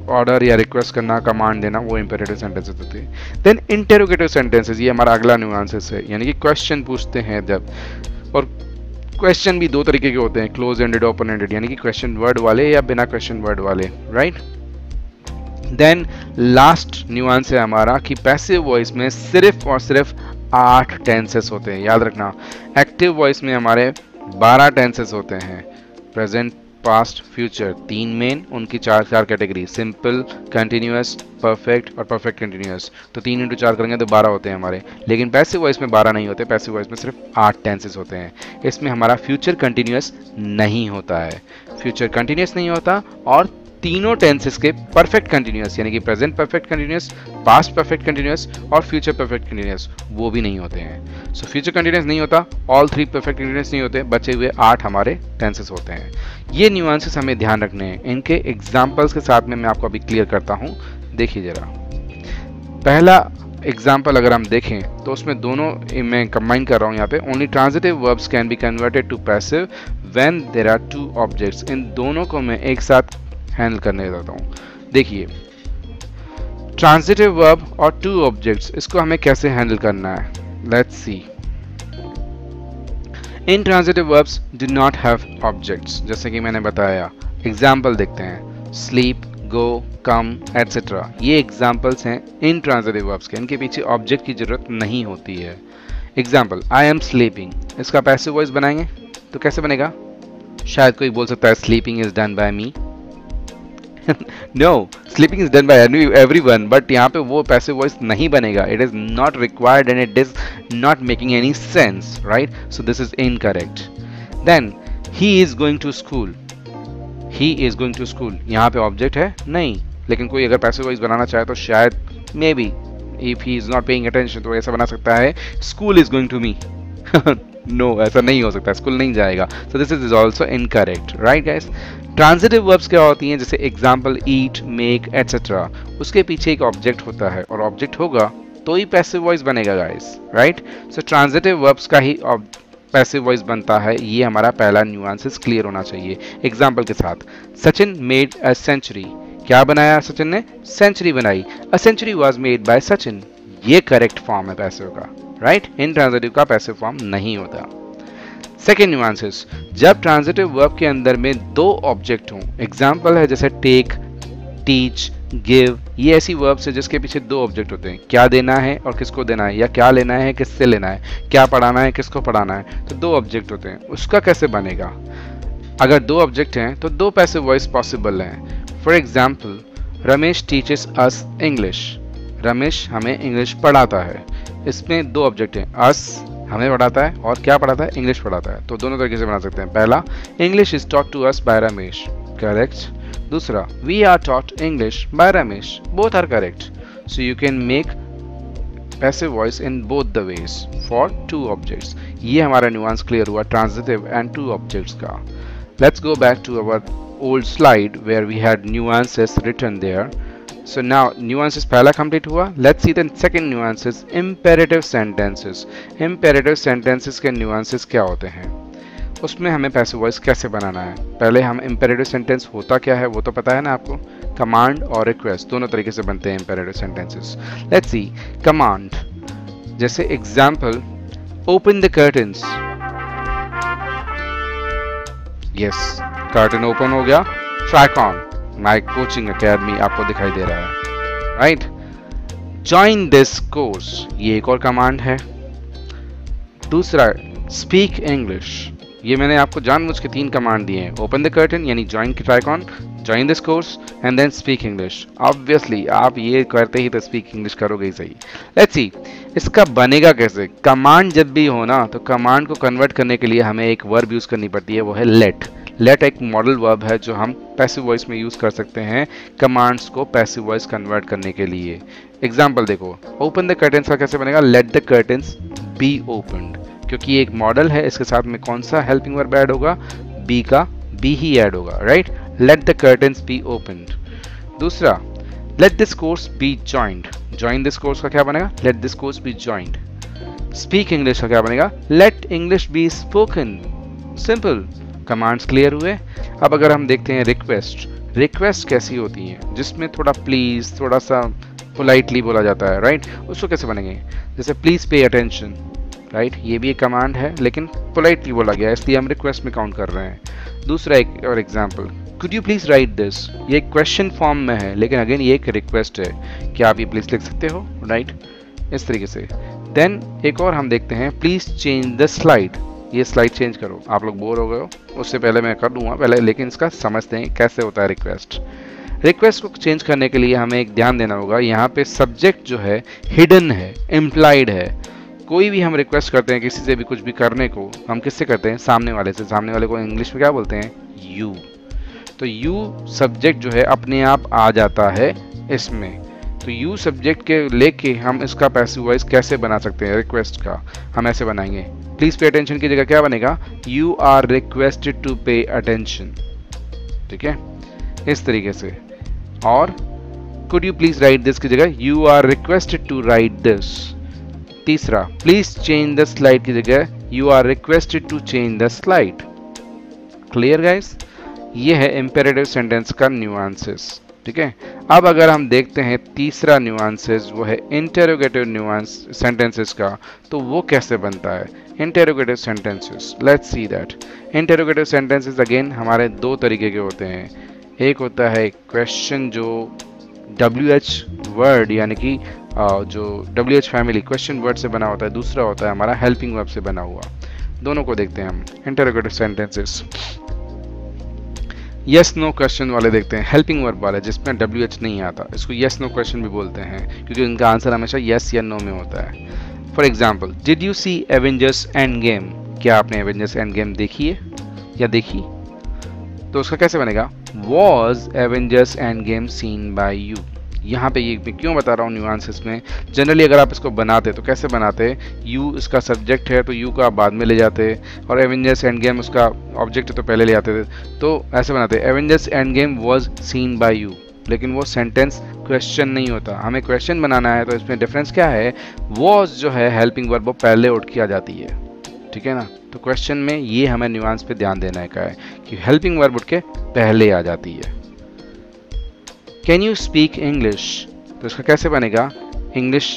ऑर्डर या रिक्वेस्ट करना, कमांड देना, वो इम्पेरेटिव सेंटेंसेस होते हैं। देन इंटेरोगेटिव सेंटेंसेस, ये हमारा अगला न्यूआंसेस है, यानी कि क्वेश्चन पूछते हैं जब। और क्वेश्चन भी दो तरीके के होते हैं, क्लोज एंडेड, ओपन एंडेड, यानी कि क्वेश्चन वर्ड वाले या बिना क्वेश्चन वर्ड वाले, राइट? देन लास्ट न्यूआंस है हमारा कि पैसिव वॉइस में सिर्फ और सिर्फ 8 टेंसेस होते हैं, याद रखना। एक्टिव वॉइस में हमारे 12 टेंसेस होते हैं, प्रेजेंट, पास्ट, फ्यूचर, 3 मेन, उनकी 4 कैटेगरी, सिंपल, कंटिन्यूअस, परफेक्ट और परफेक्ट कंटिन्यूअस। तो 3 × 4 करेंगे तो 12 होते हैं हमारे। लेकिन पैसिव वॉइस में 12 नहीं होते, पैसिव वॉइस में सिर्फ 8 टेंसेस होते हैं। इसमें हमारा फ्यूचर कंटिन्यूअस नहीं होता है, फ्यूचर कंटिन्यूअस नहीं होता, और तीनों टेंसेस के परफेक्ट कंटिन्यूअस यानी कि present perfect continuous, past perfect continuous और फ्यूचर परफेक्ट कंटिन्यूअस वो भी नहीं होते हैं। सो फ्यूचर कंटिन्यूअस नहीं होता, ऑल 3 परफेक्ट कंटिन्यूअस नहीं होते, बचे हुए 8 हमारे टेंसेस होते हैं। ये न्यूआंसेस हमें ध्यान रखने हैं। इनके एग्जाम्पल्स के साथ में मैं आपको अभी क्लियर करता हूँ। देखिए जरा, पहला एग्जाम्पल अगर हम देखें तो उसमें दोनों मैं कंबाइन कर रहा हूँ यहाँ पे। Only transitive verbs can be converted to passive when there are 2 objects. इन दोनों को मैं एक साथ हैंडल करने देता हूँ। देखिए, ट्रांजिटिव वर्ब और 2 ऑब्जेक्ट्स, इसको हमें कैसे हैंडल करना है, let's C. Intransitive verbs do not have objects, जैसे कि मैंने बताया। एग्जाम्पल देखते हैं, स्लीप, गो, कम, एटसेट्रा। ये एग्जाम्पल्स हैं इनट्रांजिटिव वर्ब्स के, इनके पीछे ऑब्जेक्ट की जरूरत नहीं होती है। एग्जाम्पल, आई एम स्लीपिंग, इसका पैसिव वॉइस बनाएंगे तो कैसे बनेगा? शायद कोई बोल सकता है sleeping is done by me. No, sleeping is done by everyone, but यहाँ पे वो पैसिव वॉइस नहीं बनेगा. It is not required and it is not making any sense, right? So this is incorrect. Then he is going to school. He is going to school. यहाँ पे object है नहीं, लेकिन कोई अगर पैसिव वॉइस बनाना चाहे तो शायद maybe if he is not paying attention तो ऐसा बना सकता है school is going to me. No, ऐसा नहीं हो सकता, स्कूल नहीं जाएगा. So this is also incorrect, right guys? Transitive verbs क्या होती हैं? जैसे एग्जाम्पल ईट, मेक, एटसेट्रा, उसके पीछे एक ऑब्जेक्ट होता है और ऑब्जेक्ट होगा तो ही पैसिव वॉइस बनेगा गाइस, राइट? सो ट्रांजिटिव वर्ब्स का ही पैसिव वॉइस बनता है। ये हमारा पहला न्यूआंसेस क्लियर होना चाहिए एग्जाम्पल के साथ। सचिन मेड अ सेंचुरी, क्या बनाया सचिन ने? सेंचुरी बनाई। A century was made by Sachin, ये करेक्ट फॉर्म है पैसिव का, राइट? इनट्रांजिटिव का पैसिव फॉर्म नहीं होता। सेकेंड न्यूआंसेस, जब ट्रांजिटिव वर्ब के अंदर में 2 ऑब्जेक्ट हों, एग्जाम्पल है जैसे टेक, टीच, गिव, ये ऐसी वर्ब्स है जिसके पीछे 2 ऑब्जेक्ट होते हैं, क्या देना है और किसको देना है, या क्या लेना है किससे लेना है, क्या पढ़ाना है किसको पढ़ाना है, तो 2 ऑब्जेक्ट होते हैं। उसका कैसे बनेगा? अगर 2 ऑब्जेक्ट हैं तो 2 पैसिव वॉइस पॉसिबल हैं। For example, Ramesh teaches us English, Ramesh हमें इंग्लिश पढ़ाता है। इसमें 2 ऑब्जेक्ट हैं, अस हमें पढ़ाता है और क्या पढ़ाता है? इंग्लिश पढ़ाता है। तो दोनों तरीके से बना सकते हैं। पहला, English is taught to us by Ramesh, correct. दूसरा, we are taught English by Ramesh. Both are correct. So you can make passive voice in both the ways for two objects. ये हमारा nuance clear हुआ transitive and two objects का. Let's go back to our old slide where we had nuances written there. So now nuances पहला complete हुआ. Let's see the second nuances, imperative sentences. Imperative sentences के nuances क्या होते हैं, उसमें हमें passive voice कैसे बनाना है. पहले हम इम्पेरेटिव सेंटेंस होता क्या है वो तो पता है ना आपको. कमांड और रिक्वेस्ट दोनों तरीके से बनते हैं imperative sentences. Let's see command, जैसे example, open the curtains. Yes, curtain open हो गया. Track on, my coaching academy आपको दिखाई दे रहा है, राइट. ज्वाइन दिस कोर्स, ये एक और कमांड है. दूसरा, स्पीक इंग्लिश. ये मैंने आपको जानबूझ के 3 कमांड दिए हैं. ओपन द कर्टन यानी ज्वाइन की track on, join this course and then speak English. Obviously आप ये करते ही तो स्पीक इंग्लिश करोगे ही सही. लेट्स सी इसका बनेगा कैसे. कमांड जब भी हो ना तो कमांड को कन्वर्ट करने के लिए हमें एक वर्ब यूज करनी पड़ती है, वो है लेट. लेट एक मॉडल वर्ब है जो हम पैसिव वॉइस में यूज कर सकते हैं कमांड्स को पैसिव वॉइस कन्वर्ट करने के लिए. एग्जाम्पल देखो, ओपन द कर्टन्स का कैसे बनेगा, let the curtains be opened. क्योंकि ये एक मॉडल है, इसके साथ में कौन सा हेल्पिंग वर्ब ऐड होगा, बी का बी ही ऐड होगा, right. Let the curtains be opened. दूसरा, let this course be joined. Join this course का क्या बनेगा, let this course be joined. Speak English का क्या बनेगा, let English be spoken. Simple. Commands clear हुए. अब अगर हम देखते हैं रिक्वेस्ट. रिक्वेस्ट कैसी होती है, जिसमें थोड़ा प्लीज, थोड़ा सा पोलाइटली बोला जाता है, राइट. उसको कैसे बनेंगे, जैसे प्लीज पे अटेंशन, राइट. ये भी एक कमांड है लेकिन पोलाइटली बोला गया है, इसलिए हम रिक्वेस्ट में काउंट कर रहे हैं. दूसरा एक और example, could you please write this. ये एक क्वेश्चन फॉर्म में है लेकिन अगेन ये एक रिक्वेस्ट है, क्या आप ये प्लीज लिख सकते हो, राइट. इस तरीके से. देन एक और हम देखते हैं, प्लीज चेंज द स्लाइड. ये स्लाइड चेंज करो. आप लोग बोर हो गए हो, उससे पहले मैं कर दूंगा पहले, लेकिन इसका समझते हैं कैसे होता है रिक्वेस्ट. रिक्वेस्ट को चेंज करने के लिए हमें एक ध्यान देना होगा. यहाँ पे सब्जेक्ट जो है हिडन है, इम्प्लाइड है. कोई भी हम रिक्वेस्ट करते हैं किसी से भी कुछ भी करने को, हम किससे करते हैं, सामने वाले से. सामने वाले को इंग्लिश में क्या बोलते हैं, यू. तो यू सब्जेक्ट जो है अपने आप आ जाता है इसमें. तो यू सब्जेक्ट के लेके हम इसका पैसिव वॉइस कैसे बना सकते हैं रिक्वेस्ट का, हम ऐसे बनाएंगे. प्लीज पे अटेंशन की जगह क्या बनेगा, you are requested to pay attention. ठीक है, इस तरीके से. और could you please write this की जगह you are requested to write this. तीसरा, प्लीज चेंज द स्लाइड की जगह you are requested to change the slide. Clear guys, ये है इंपेरेटिव सेंटेंस का न्यूआंसेस. ठीक है, अब अगर हम देखते हैं तीसरा न्यूआंसेस, वो है इंटेरोगेटिव न्यूआंस सेंटेंसेस का. तो वो कैसे बनता है interrogative sentences. Let's see that. Interrogative sentences again हमारे 2 तरीके के होते हैं. एक होता है क्वेश्चन जो WH वर्ड यानी कि जो WH फैमिली क्वेश्चन वर्ड से बना होता है. दूसरा होता है हमारा हेल्पिंग वर्ब से बना हुआ. दोनों को देखते हैं हम interrogative sentences. Yes no question वाले देखते हैं, हेल्पिंग वर्ब वाले जिसमें WH नहीं आता, इसको यस नो क्वेश्चन भी बोलते हैं क्योंकि उनका आंसर हमेशा यस या नो में होता है. For example, did you see Avengers Endgame. क्या आपने एवेंजर्स एंड गेम देखी है या देखी. तो उसका कैसे बनेगा, was Avengers Endgame seen by you. यहाँ पे ये मैं क्यों बता रहा हूँ न्यूआंसेस में. जनरली अगर आप इसको बनाते तो कैसे बनाते, यू इसका सब्जेक्ट है तो यू का आप बाद में ले जाते, और एवेंजर्स एंड गेम उसका ऑब्जेक्ट है तो पहले ले जाते थे. तो ऐसे बनाते, Avengers Endgame was seen by you. लेकिन वो सेंटेंस क्वेश्चन नहीं होता. हमें क्वेश्चन बनाना है तो इसमें डिफरेंस क्या है, वाज जो है हेल्पिंग वर्ब वो पहले उठ के आ जाती है. ठीक है ना. तो क्वेश्चन में ये हमें न्यूआंस पे ध्यान देना है का है कि हेल्पिंग वर्ब उठ के पहले आ जाती है. Can you speak English. तो इसका कैसे बनेगा, English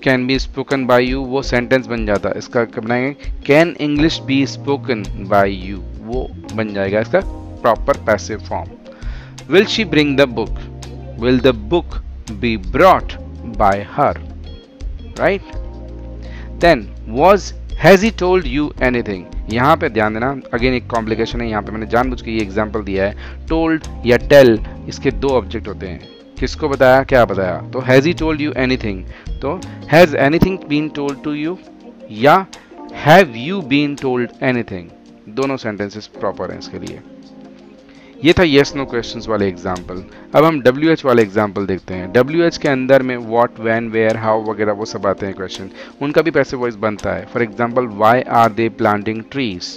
can be spoken by you, वो सेंटेंस बन जाता है. इसका बनाएंगे can English be spoken by you, वो बन जाएगा इसका proper passive form. Will she bring the book, will the book be brought by her, right. Then was has he told you anything. यहाँ पे ध्यान देना, अगेन एक कॉम्प्लिकेशन है. यहाँ पे मैंने जानबूझ के ये एग्जांपल दिया है. टोल्ड या टेल, इसके 2 ऑब्जेक्ट होते हैं. किसको बताया, क्या बताया. तो has he told you anything, तो has anything been told to you या have you been told anything. दोनों सेंटेंसेस प्रॉपर हैं इसके लिए. ये था येस नो क्वेश्चंस वाले एग्जाम्पल। अब हम WH वाले एग्जाम्पल देखते हैं। WH के अंदर में व्हाट, व्हेन, वेयर, हाउ वगैरह वो सब आते हैं क्वेश्चन, उनका भी पैसिव वॉइस बनता है। For example why are they planting trees,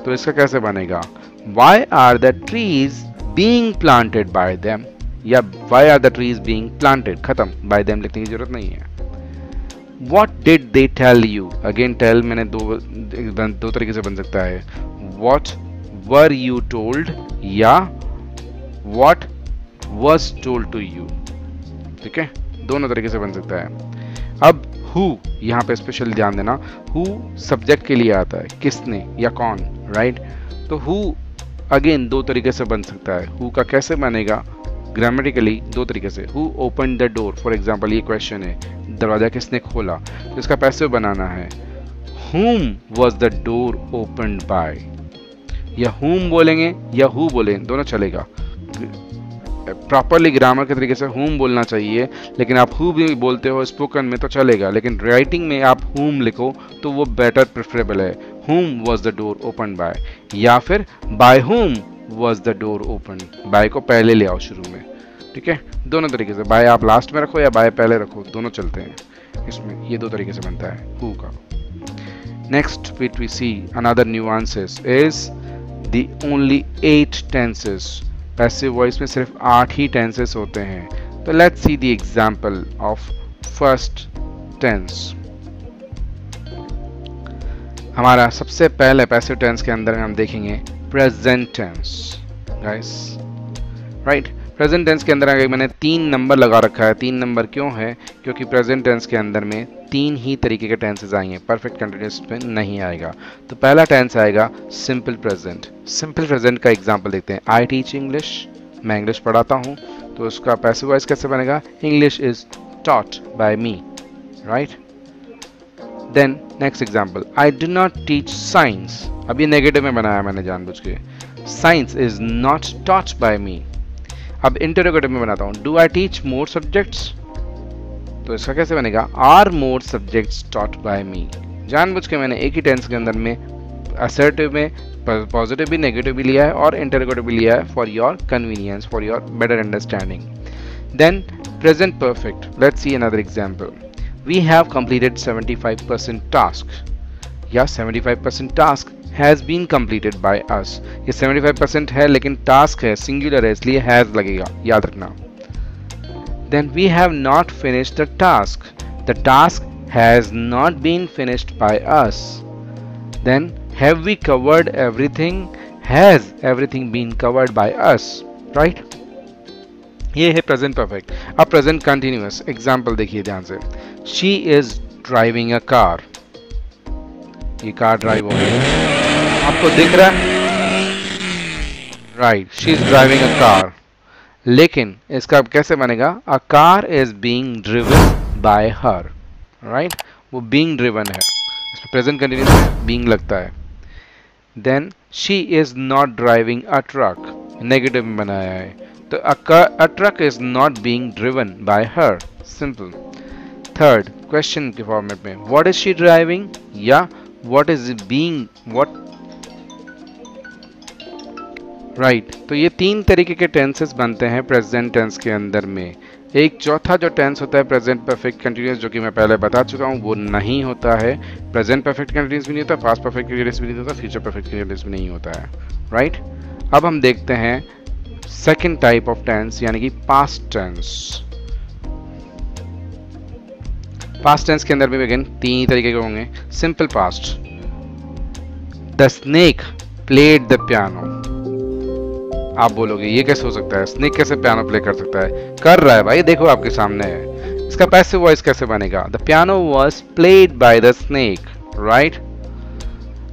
तो इसका कैसे बनेगा? Why are the trees being planted by them, या why are the trees being planted, खत्म, बाय देम लिखने की जरूरत नहीं है। What did they tell you? Again tell मैंने दो तरीके से बन सकता है। What were you told या what was told to you, ठीक है, दोनों तरीके से बन सकता है। अब who, यहाँ पे स्पेशल ध्यान देना, who सब्जेक्ट के लिए आता है, किसने या कौन, राइट? तो who अगेन दो तरीके से बन सकता है। who का कैसे बनेगा ग्रामेटिकली? दो तरीके से। who opened the door, for example ये क्वेश्चन है, दरवाजा किसने खोला, तो इसका पैसिव बनाना है whom was the door opened by, या whom बोलेंगे या who बोलें, दोनों चलेगा। प्रॉपरली ग्रामर के तरीके से whom बोलना चाहिए, लेकिन आप who भी बोलते हो स्पोकन में तो चलेगा, लेकिन राइटिंग में आप whom लिखो तो वो बेटर प्रेफरेबल है। whom was the door opened by, या फिर by whom was the door opened, by को पहले ले आओ शुरू में, ठीक है, दोनों तरीके से। by आप लास्ट में रखो या by पहले रखो, दोनों चलते हैं इसमें। ये दो तरीके से बनता है who का। Next bit we see another nuances is the only 8 tenses। Passive voice में सिर्फ 8 ही टेंसेस होते हैं। तो let's see the example of first tense. हमारा सबसे पहले पैसिव टेंस के अंदर हम देखेंगे present tense, guys, right. Present tense के अंदर अगर मैंने 3 नंबर लगा रखा है। 3 नंबर क्यों है? क्योंकि प्रेजेंट टेंस के अंदर में 3 ही तरीके के टेंसेस आएंगे, परफेक्ट कंटिन्यूअस में नहीं आएगा। तो पहला टेंस आएगा सिंपल प्रेजेंट। सिंपल प्रेजेंट का एग्जांपल देखते हैं। आई टीच इंग्लिश, मैं इंग्लिश पढ़ाता हूँ, तो उसका पैसिव वॉइस कैसे बनेगा? English is taught by me, right. Then next example, I do not teach science. अब ये नेगेटिव में बनाया मैंने जानबूझ के। Science is not taught by me. अब इंटरोगेटिव में बनाता हूँ, do I teach more subjects, तो इसका कैसे बनेगा? Are more subjects taught by मी। जानबूझ के मैंने एक ही टेंस के अंदर में असर्टिव में पॉजिटिव भी नेगेटिव भी लिया है और इंटरोगेटिव भी लिया है, for your convenience, for your better understanding. Then present perfect, let's see another example. We have completed 75% task, या 75% task has been completed by us. ये 75% है लेकिन टास्क है, सिंगुलर है, इसलिए हैज लगेगा, याद रखना। Then we have not finished the task. The task has not been finished by us. Then have we covered everything? Has everything been covered by us? Right? ये है प्रेजेंट परफेक्ट। अब present continuous example देखिए ध्यान से। She is driving a car. ये car drive हो रही है, आपको दिख रहा है, right. She is driving a car, लेकिन इसका कैसे बनेगा? A car is being driven by her, right. वो बीइंग ड्रिवन है, इसमें प्रेजेंट कंटिन्यूअस में बीइंग लगता है। Then she is not driving a truck, negative में बनाया है, तो अ truck is not being driven by her, simple. Third question के फॉर्मेट में, व्हाट इज शी ड्राइविंग या what is being what, right. तो ये 3 तरीके के टेंसेस बनते हैं प्रेजेंट टेंस के अंदर में। एक चौथा जो टेंस होता है प्रेजेंट परफेक्ट कंटिन्यूअस, जो कि मैं पहले बता चुका हूँ, वो नहीं होता है। प्रेजेंट परफेक्ट कंटिन्यूअस भी नहीं होता, पास्ट परफेक्ट कंटिन्यूअस भी नहीं होता, फ्यूचर परफेक्ट कंटिन्यूअस भी नहीं होता है, राइट। अब हम देखते हैं सेकंड टाइप ऑफ टेंस, यानी कि पास्ट टेंस। पास्ट टेंस के अंदर भी अगेन 3 तरीके के होंगे। Simple past, the snake played the piano. आप बोलोगे ये कैसे हो सकता है? स्नेक कैसे पियानो प्ले कर सकता है? कर रहा है भाई, देखो आपके सामने है। इसका पैसिव वॉइस कैसे बनेगा? The piano was played by the snake, right.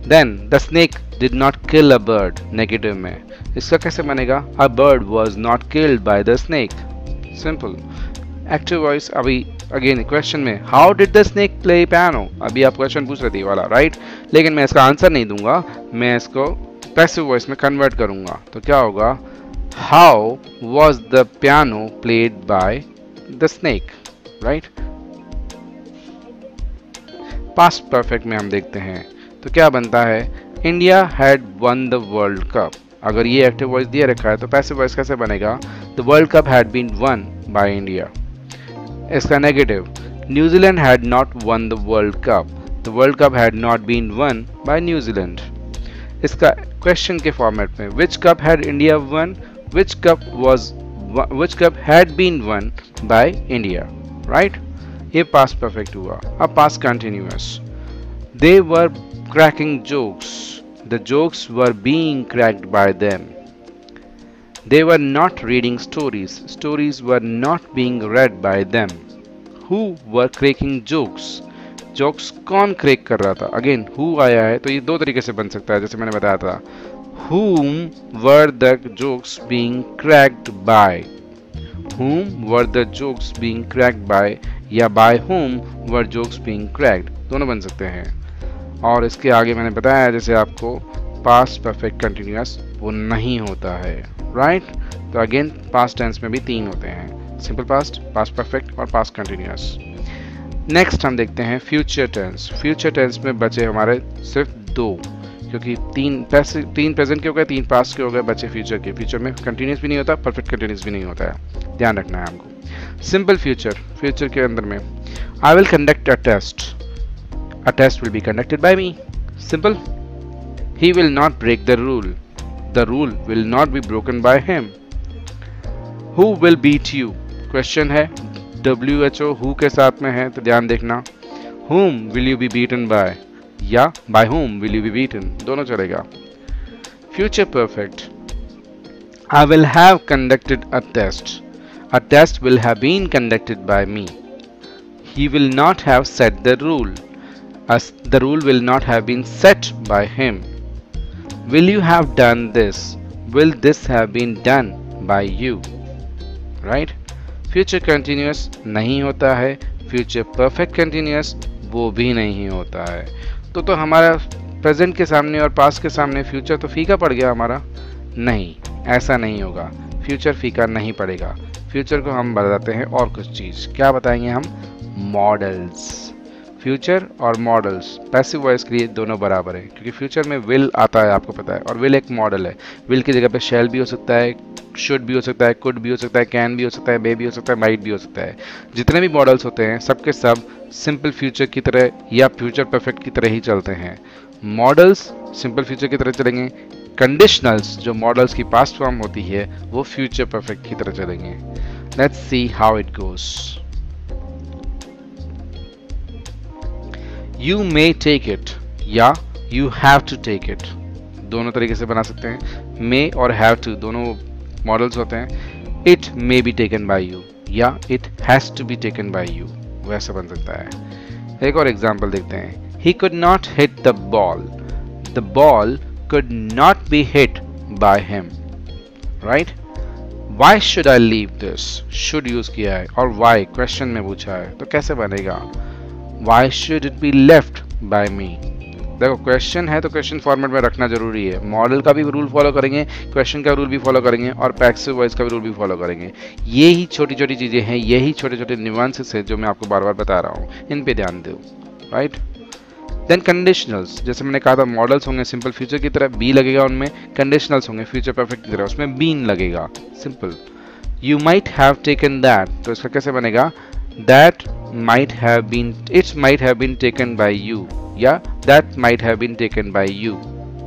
Then the snake did not kill a bird, negative में, इसका कैसे बनेगा? A bird was not killed by the snake, simple. Active voice, अभी अगेन क्वेश्चन में, how did the snake play piano, अभी आप question पूछ रहे थे वाला, राइट। लेकिन मैं इसका आंसर नहीं दूंगा, मैं इसको पैसिव वॉइस में कन्वर्ट करूंगा, तो क्या होगा? How was the piano played by the snake, right. Past perfect में हम देखते हैं तो क्या बनता है? India had one the world cup, अगर ये एक्टिव वॉइस दिया रखा है तो पैसिव वॉइस कैसे बनेगा? The world cup had been won by India. इसका negative, New Zealand had not won the world cup, the world cup had not been won by New Zealand. इसका क्वेश्चन के फॉर्मेट में, which cup had India won, which cup had been won by India, right? ये past perfect हुआ। अब past continuous, they were cracking jokes, the jokes were being cracked by them. They were not reading stories, stories were not being read by them. Who were cracking jokes? Jokes कौन crack कर रहा था? Again, who आया है तो ये दो तरीके से बन सकता है, जैसे मैंने बताया था। Whom were the jokes being cracked by? Whom were the jokes being cracked by या by whom were jokes being cracked, दोनों बन सकते हैं। और इसके आगे मैंने बताया जैसे आपको पास्ट परफेक्ट कंटिन्यूअस वो नहीं होता है, राइट? तो अगेन पास्ट टेंस में भी तीन होते हैं, सिंपल पास्ट, पास्ट परफेक्ट और पास्ट कंटिन्यूअस। नेक्स्ट हम देखते हैं फ्यूचर टेंस। फ्यूचर टेंस में बचे हमारे सिर्फ दो, क्योंकि तीन प्रेजेंट के हो गए, तीन पास्ट के हो गए, बचे फ्यूचर के। फ्यूचर में कंटिन्यूअस भी नहीं होता, परफेक्ट कंटिन्यूअस भी नहीं होता है, ध्यान रखना है हमको। सिंपल फ्यूचर, फ्यूचर के अंदर में I will conduct a test will be conducted by me. Simple, he will not break the rule, the rule will not be broken by him. Who will beat you? Question है, WHO who के साथ में है तो ध्यान देखना। Whom will you be beaten by या by whom will you be beaten, दोनों चलेगा। Future perfect, I will have conducted a test. A test will have been conducted by me. He will not have set the rule. The rule will not have been set by him. Will you have done this? Will this have been done by you? Right? Future continuous नहीं होता है, future perfect continuous वो भी नहीं होता है। तो हमारा प्रेजेंट के सामने और पास्ट के सामने फ्यूचर तो फीका पड़ गया हमारा? नहीं, ऐसा नहीं होगा, फ्यूचर फीका नहीं पड़ेगा। फ्यूचर को हम बताते हैं और कुछ चीज़, क्या बताएंगे हम? मॉडल्स। फ्यूचर और मॉडल्स पैसिव वॉइस के लिए दोनों बराबर है, क्योंकि फ्यूचर में विल आता है, आपको पता है, और विल एक मॉडल है। विल की जगह पे शैल भी हो सकता है, शुड भी हो सकता है, कुड भी हो सकता है, कैन भी हो सकता है, मे भी हो सकता है, माइट भी हो सकता है। जितने भी मॉडल्स होते हैं सबके सब सिंपल फ्यूचर की तरह या फ्यूचर परफेक्ट की तरह ही चलते हैं। मॉडल्स सिंपल फ्यूचर की तरह चलेंगे, कंडीशनल्स जो मॉडल्स की पास्ट फॉर्म होती है वो फ्यूचर परफेक्ट की तरह चलेंगे। Let's see how it goes. You may take it या you have to take it, दोनों तरीके से बना सकते हैं। may और have to दोनों मॉडल्स होते हैं। it may be taken by you या it has to be taken by you, वैसा बन सकता है। एक और एग्जांपल देखते हैं। he could not hit the ball, the ball could not be hit by him, right? why should I leave this? should use किया है और why क्वेश्चन में पूछा है, तो कैसे बनेगा? Why should it be left by me? देखो क्वेश्चन है तो क्वेश्चन फॉर्मेट में रखना जरूरी है। मॉडल का भी रूल फॉलो करेंगे, क्वेश्चन का रूल भी फॉलो करेंगे और पैसिव वॉइस का भी रूल भी फॉलो करेंगे। यही छोटी छोटी चीज़ें हैं, यही छोटे छोटे न्यूएंसेस हैं जो मैं आपको बार बार बता रहा हूँ, इन पे ध्यान दो, राइट? देन कंडीशनल्स, जैसे मैंने कहा था मॉडल्स होंगे सिंपल फ्यूचर की तरह, बी लगेगा उनमें। कंडीशनल्स होंगे फ्यूचर परफेक्ट की तरह, उसमें बीन लगेगा, simple. You might have taken that, तो इसका कैसे बनेगा? that might have been, it might have been taken by you या that might have been taken by you,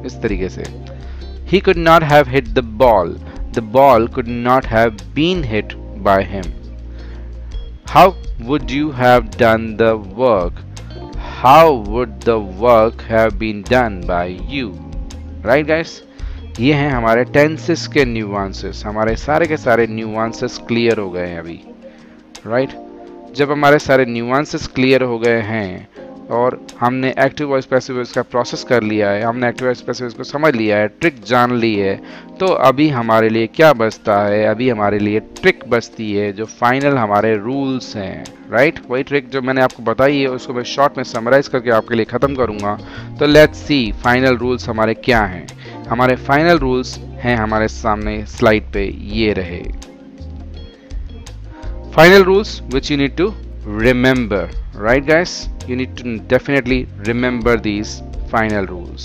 इस तरीके से। he could not have hit the ball could not have been hit by him. how would you have done the work? how would the work have been done by you? right guys, ये हैं हमारे tenses के nuances. हमारे सारे के सारे nuances clear हो गए हैं अभी, राइट? जब हमारे सारे न्यूआंसेस क्लियर हो गए हैं और हमने एक्टिव वॉइस पैसिव वॉइस का प्रोसेस कर लिया है, हमने एक्टिव वॉइस पैसिव वॉइस को समझ लिया है, ट्रिक जान ली है, तो अभी हमारे लिए क्या बचता है? अभी हमारे लिए ट्रिक बचती है, जो फाइनल हमारे रूल्स हैं, राइट? वही ट्रिक जो मैंने आपको बताई है उसको मैं शॉर्ट में समराइज करके आपके लिए ख़त्म करूँगा। तो लेट्स सी फाइनल रूल्स हमारे क्या हैं। हमारे फाइनल रूल्स हैं हमारे सामने स्लाइड पे, ये रहे। Final rules which you need to remember, right guys? You need to definitely remember these final rules.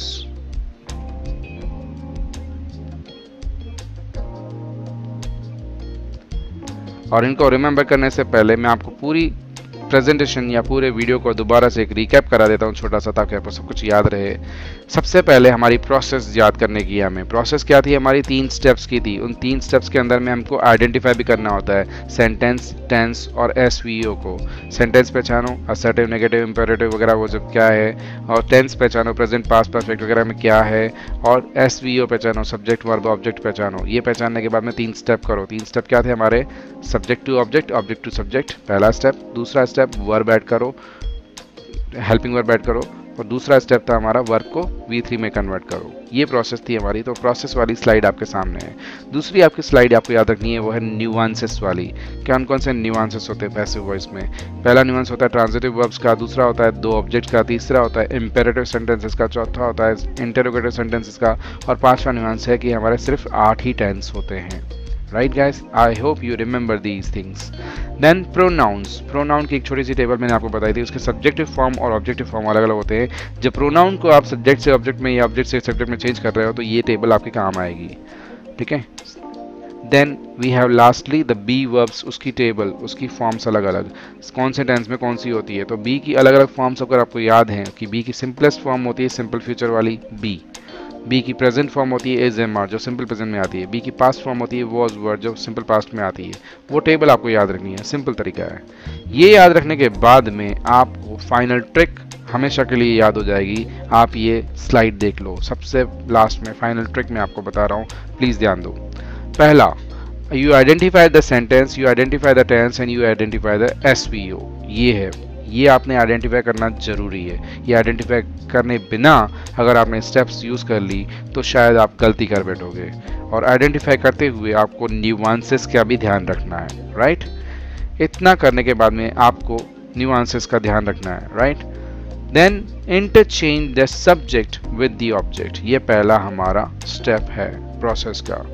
और इनको रिमेंबर करने से पहले मैं आपको पूरी प्रेजेंटेशन या पूरे वीडियो को दोबारा से एक रिकैप करा देता हूँ छोटा सा, ताकि आपको सब कुछ याद रहे। सबसे पहले हमारी प्रोसेस याद करने की है हमें। प्रोसेस क्या थी हमारी? 3 स्टेप्स की थी। उन 3 स्टेप्स के अंदर में हमको आइडेंटिफाई भी करना होता है सेंटेंस, टेंस और एसवीओ को। सेंटेंस पहचानो, असर्टिव, नेगेटिव, इंपेरेटिव वगैरह वो जब क्या है, और टेंस पहचानो, प्रेजेंट, पास्ट, परफेक्ट वगैरह में क्या है, और एसवीओ पहचानो, सब्जेक्ट, वर्ब, ऑब्जेक्ट पहचानो। ये पहचानने के बाद में 3 स्टेप करो। 3 स्टेप क्या थे हमारे? Subject to object, object to subject, पहला स्टेप। दूसरा स्टेप वर्ब ऐड करो, हेल्पिंग वर्ब ऐड करो, और दूसरा स्टेप था हमारा वर्ब को V3 में कन्वर्ट करो। ये प्रोसेस थी हमारी। तो प्रोसेस वाली स्लाइड आपके सामने है। दूसरी आपकी स्लाइड आपको याद रखनी है, वो है न्यूआंसेस वाली। कौन कौन से न्यूआंसेस होते हैं पैसिव वॉइस में? पहला न्यूआंस होता है ट्रांजिटिव वर्ब्स का, दूसरा होता है 2 ऑब्जेक्ट का, तीसरा होता है इंपेरेटिव सेंटेंसेस का, चौथा होता है इंटरोगेटिव सेंटेंसेस का, और पांचवा न्यूआंस है कि हमारे सिर्फ 8 ही टेंस होते हैं। Right guys, I hope you remember these things. Then pronouns. Pronoun की एक छोटी सी टेबल मैंने आपको बताई थी, उसके सब्जेक्टिव फॉर्म और ऑब्जेक्टिव फॉर्म अलग अलग होते हैं। जब प्रोनाउन को आप सब्जेक्ट से ऑब्जेक्ट में या ऑब्जेक्ट से सब्जेक्ट में चेंज कर रहे हो तो ये टेबल आपके काम आएगी। ठीक है। Then we have lastly the be verbs, उसकी टेबल, उसकी फॉर्म्स अलग अलग, कौन से टेंस में कौन सी होती है। तो बी की अलग अलग फॉर्म्स अगर आपको याद हैं कि बी की सिंपलेस्ट फॉर्म होती है सिंपल फ्यूचर वाली बी, बी की प्रेजेंट फॉर्म होती है इज एम आर जो सिंपल प्रेजेंट में आती है, बी की पास्ट फॉर्म होती है वॉज वर्ड जो सिंपल पास्ट में आती है। वो टेबल आपको याद रखनी है, सिंपल तरीका है। ये याद रखने के बाद में आपको फाइनल ट्रिक हमेशा के लिए याद हो जाएगी। आप ये स्लाइड देख लो, सबसे लास्ट में फाइनल ट्रिक मैं आपको बता रहा हूँ, प्लीज़ ध्यान दो। पहला, you identify the sentence, you identify the tense and you identify the SVO. ये है, ये आपने आइडेंटिफाई करना जरूरी है। ये आइडेंटिफाई करने बिना अगर आपने स्टेप्स यूज़ कर ली तो शायद आप गलती कर बैठोगे। और आइडेंटिफाई करते हुए आपको न्यूआंसेस का भी ध्यान रखना है। राइट, इतना करने के बाद में आपको न्यूआंसेस का ध्यान रखना है। Right, then interchange the subject with the object. ये पहला हमारा स्टेप है प्रोसेस का।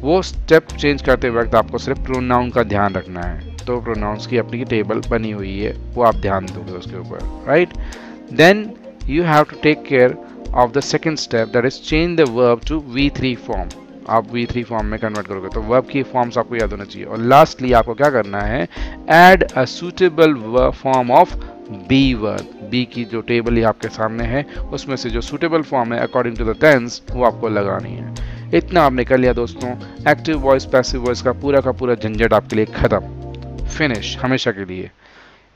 वो स्टेप चेंज करते वक्त आपको सिर्फ प्रोनाउन का ध्यान रखना है। तो प्रोनाउंस की अपनी टेबल बनी हुई है, वो आप ध्यान दोगे उसके ऊपर। Right, then you have to take care of the second step, that is change the verb to V3 form. आप V3 फॉर्म में कन्वर्ट करोगे तो वर्ब की फॉर्म्स आपको याद होना चाहिए। और लास्टली आपको क्या करना है, add a suitable form of be verb. Be की जो टेबल आपके सामने है उसमें से जो सूटेबल फॉर्म है अकॉर्डिंग टू द टेंस वो आपको लगानी है। इतना आपने कर लिया दोस्तों, एक्टिव वॉइस पैसिव वॉइस का पूरा झंझट आपके लिए खत्म, फिनिश हमेशा के लिए।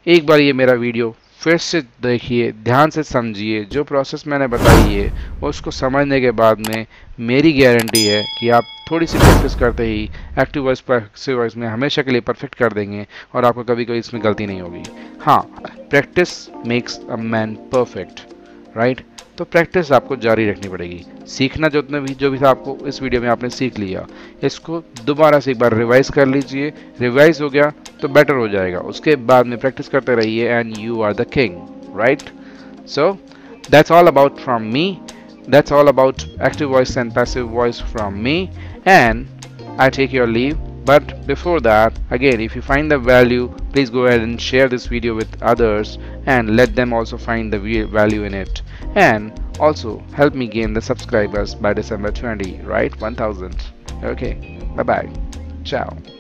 एक बार ये मेरा वीडियो फिर से देखिए, ध्यान से समझिए, जो प्रोसेस मैंने बताई है उसको समझने के बाद में मेरी गारंटी है कि आप थोड़ी सी प्रैक्टिस करते ही एक्टिव वॉइस पैसिव वॉइस में हमेशा के लिए परफेक्ट कर देंगे और आपको कभी कोई इसमें गलती नहीं होगी। हाँ, practice makes a man perfect. Right, तो प्रैक्टिस आपको जारी रखनी पड़ेगी। सीखना जो भी था आपको इस वीडियो में आपने सीख लिया, इसको दोबारा से एक बार रिवाइज कर लीजिए। रिवाइज हो गया तो बेटर हो जाएगा। उसके बाद में प्रैक्टिस करते रहिए and you are the king. Right, so that's all about from me, that's all about active voice and passive voice from me, and I take your leave. But before that, again, if you find the value, please go ahead and share this video with others and let them also find the value in it. And also help me gain the subscribers by December 20, right? 1000. Okay, bye bye. Ciao.